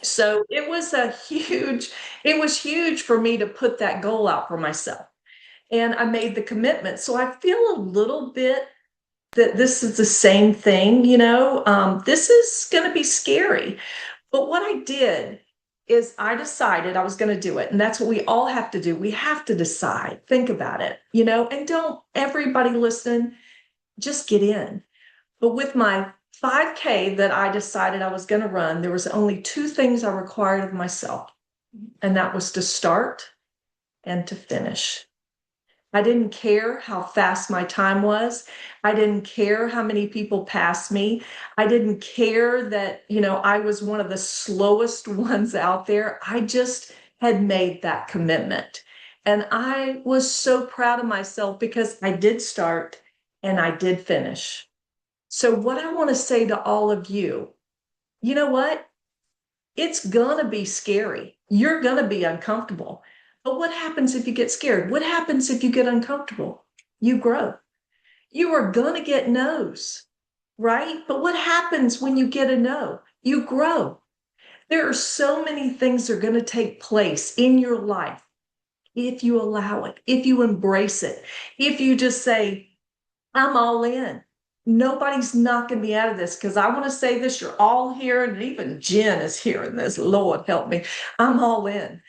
So it was huge for me to put that goal out for myself. And I made the commitment. So I feel a little bit that this is the same thing. This is going to be scary. But what I did is I decided I was going to do it. And that's what we all have to do. We have to decide, think about it, and don't everybody listen, just get in. But with my 5K that I decided I was going to run, there was only two things I required of myself, and that was to start and to finish. I didn't care how fast my time was. I didn't care how many people passed me. I didn't care that, I was one of the slowest ones out there. I just had made that commitment. And I was so proud of myself because I did start and I did finish. So what I want to say to all of you know what? It's going to be scary. You're going to be uncomfortable. But what happens if you get scared? What happens if you get uncomfortable? You grow. You are going to get no's, right? But what happens when you get a no? You grow. There are so many things that are going to take place in your life if you allow it, if you embrace it, if you just say, I'm all in. Nobody's knocking me out of this, because I want to say this, you're all here, and even Jen is hearing this. Lord help me. I'm all in,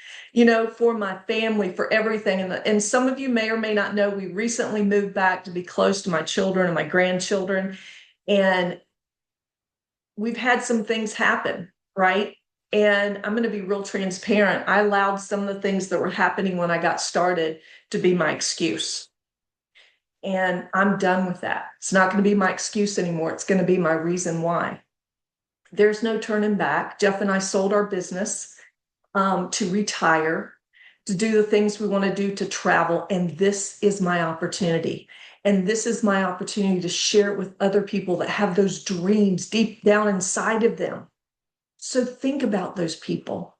for my family, for everything. And some of you may or may not know, we recently moved back to be close to my children and my grandchildren. And we've had some things happen, right? And I'm going to be real transparent. I allowed some of the things that were happening when I got started to be my excuse. And I'm done with that. It's not going to be my excuse anymore. It's going to be my reason why. There's no turning back. Jeff and I sold our business to retire. to do the things we want to do, to travel. And this is my opportunity. And this is my opportunity to share it with other people that have those dreams deep down inside of them. So think about those people.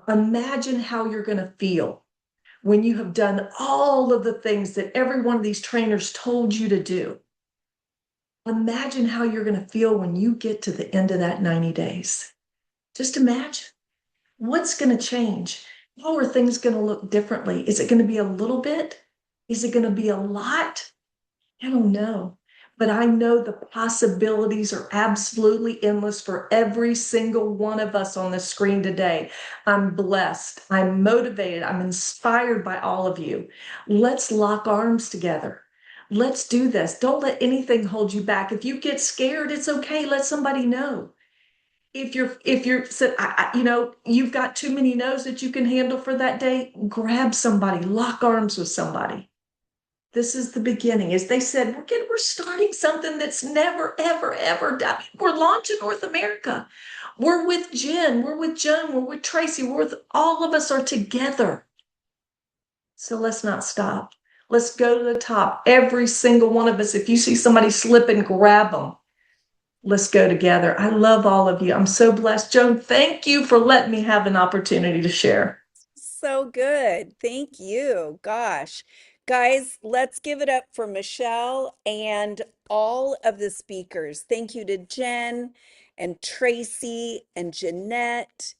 Imagine how you're going to feel when you have done all of the things that every one of these trainers told you to do. Imagine how you're going to feel when you get to the end of that 90 days. Just imagine. What's going to change? How are things going to look differently? Is it going to be a little bit? Is it going to be a lot? I don't know. But I know the possibilities are absolutely endless for every single one of us on the screen today. I'm blessed. I'm motivated. I'm inspired by all of you. Let's lock arms together. Let's do this. Don't let anything hold you back. If you get scared, it's okay. Let somebody know. If you're you've got too many no's that you can handle for that day, grab somebody, lock arms with somebody. This is the beginning. As they said, we're starting something that's never, ever, ever done. We're launching North America. We're with Jen. We're with Joan. We're with Tracy. All of us are together. So let's not stop. Let's go to the top. Every single one of us. If you see somebody slipping, grab them. Let's go together. I love all of you. I'm so blessed. Joan, thank you for letting me have an opportunity to share. So good. Thank you. Gosh. Guys, let's give it up for Michelle and all of the speakers. Thank you to Jen and Tracy and Jeanette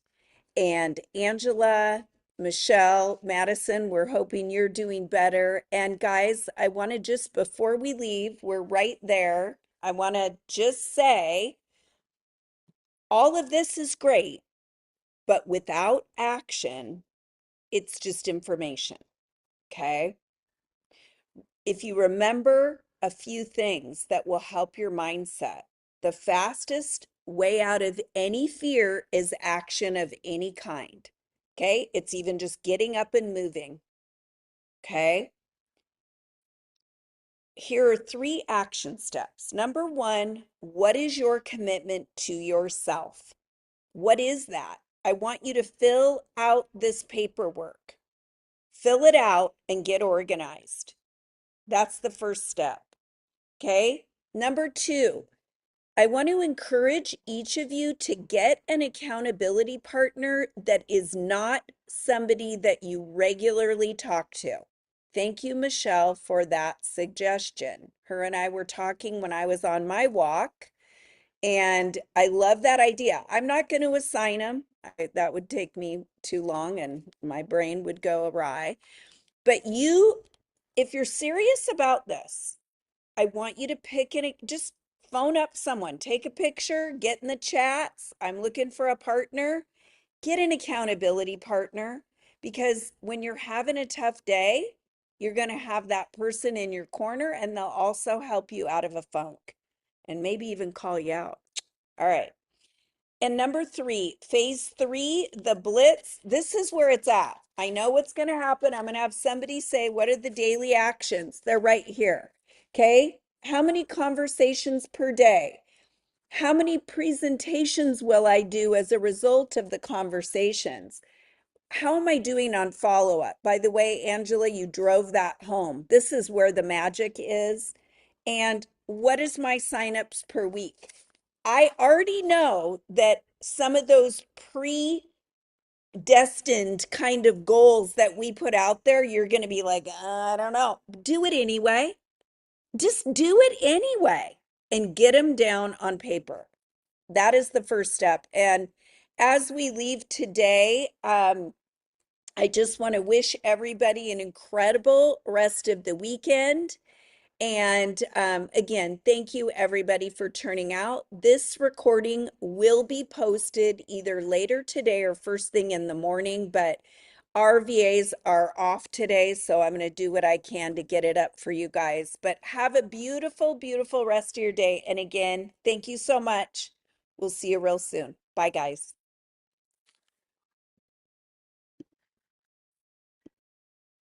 and Angela, Michelle, Madison. We're hoping you're doing better. And guys, I want to just, before we leave, we're right there. I want to just say all of this is great, but without action, it's just information. Okay. If you remember a few things that will help your mindset, the fastest way out of any fear is action of any kind. Okay. It's even just getting up and moving. Okay. Here are 3 action steps. Number 1, what is your commitment to yourself? What is that? I want you to fill out this paperwork. Fill it out and get organized. That's the first step. Okay. Number 2, I want to encourage each of you to get an accountability partner that is not somebody that you regularly talk to. Thank you, Michelle, for that suggestion. Her and I were talking when I was on my walk, and I love that idea. I'm not going to assign them. That would take me too long and my brain would go awry. But you, if you're serious about this, I want you to pick it, just phone up someone, take a picture, get in the chats. I'm looking for a partner. Get an accountability partner, because when you're having a tough day, you're going to have that person in your corner and they'll also help you out of a funk and maybe even call you out. All right. And number 3, phase 3, the blitz, this is where it's at. I know what's going to happen. I'm going to have somebody say, what are the daily actions? They're right here. Okay. How many conversations per day? How many presentations will I do as a result of the conversations? How am I doing on follow-up? By the way, Angela, you drove that home. This is where the magic is. And what is my signups per week? I already know that some of those predestined kind of goals that we put out there, you're going to be like, I don't know. Do it anyway. Just do it anyway and get them down on paper. That is the first step. And as we leave today, I just want to wish everybody an incredible rest of the weekend. And again, thank you everybody for turning out. This recording will be posted either later today or first thing in the morning, but our VAs are off today, so I'm going to do what I can to get it up for you guys. But have a beautiful, beautiful rest of your day. And again, thank you so much. We'll see you real soon. Bye, guys.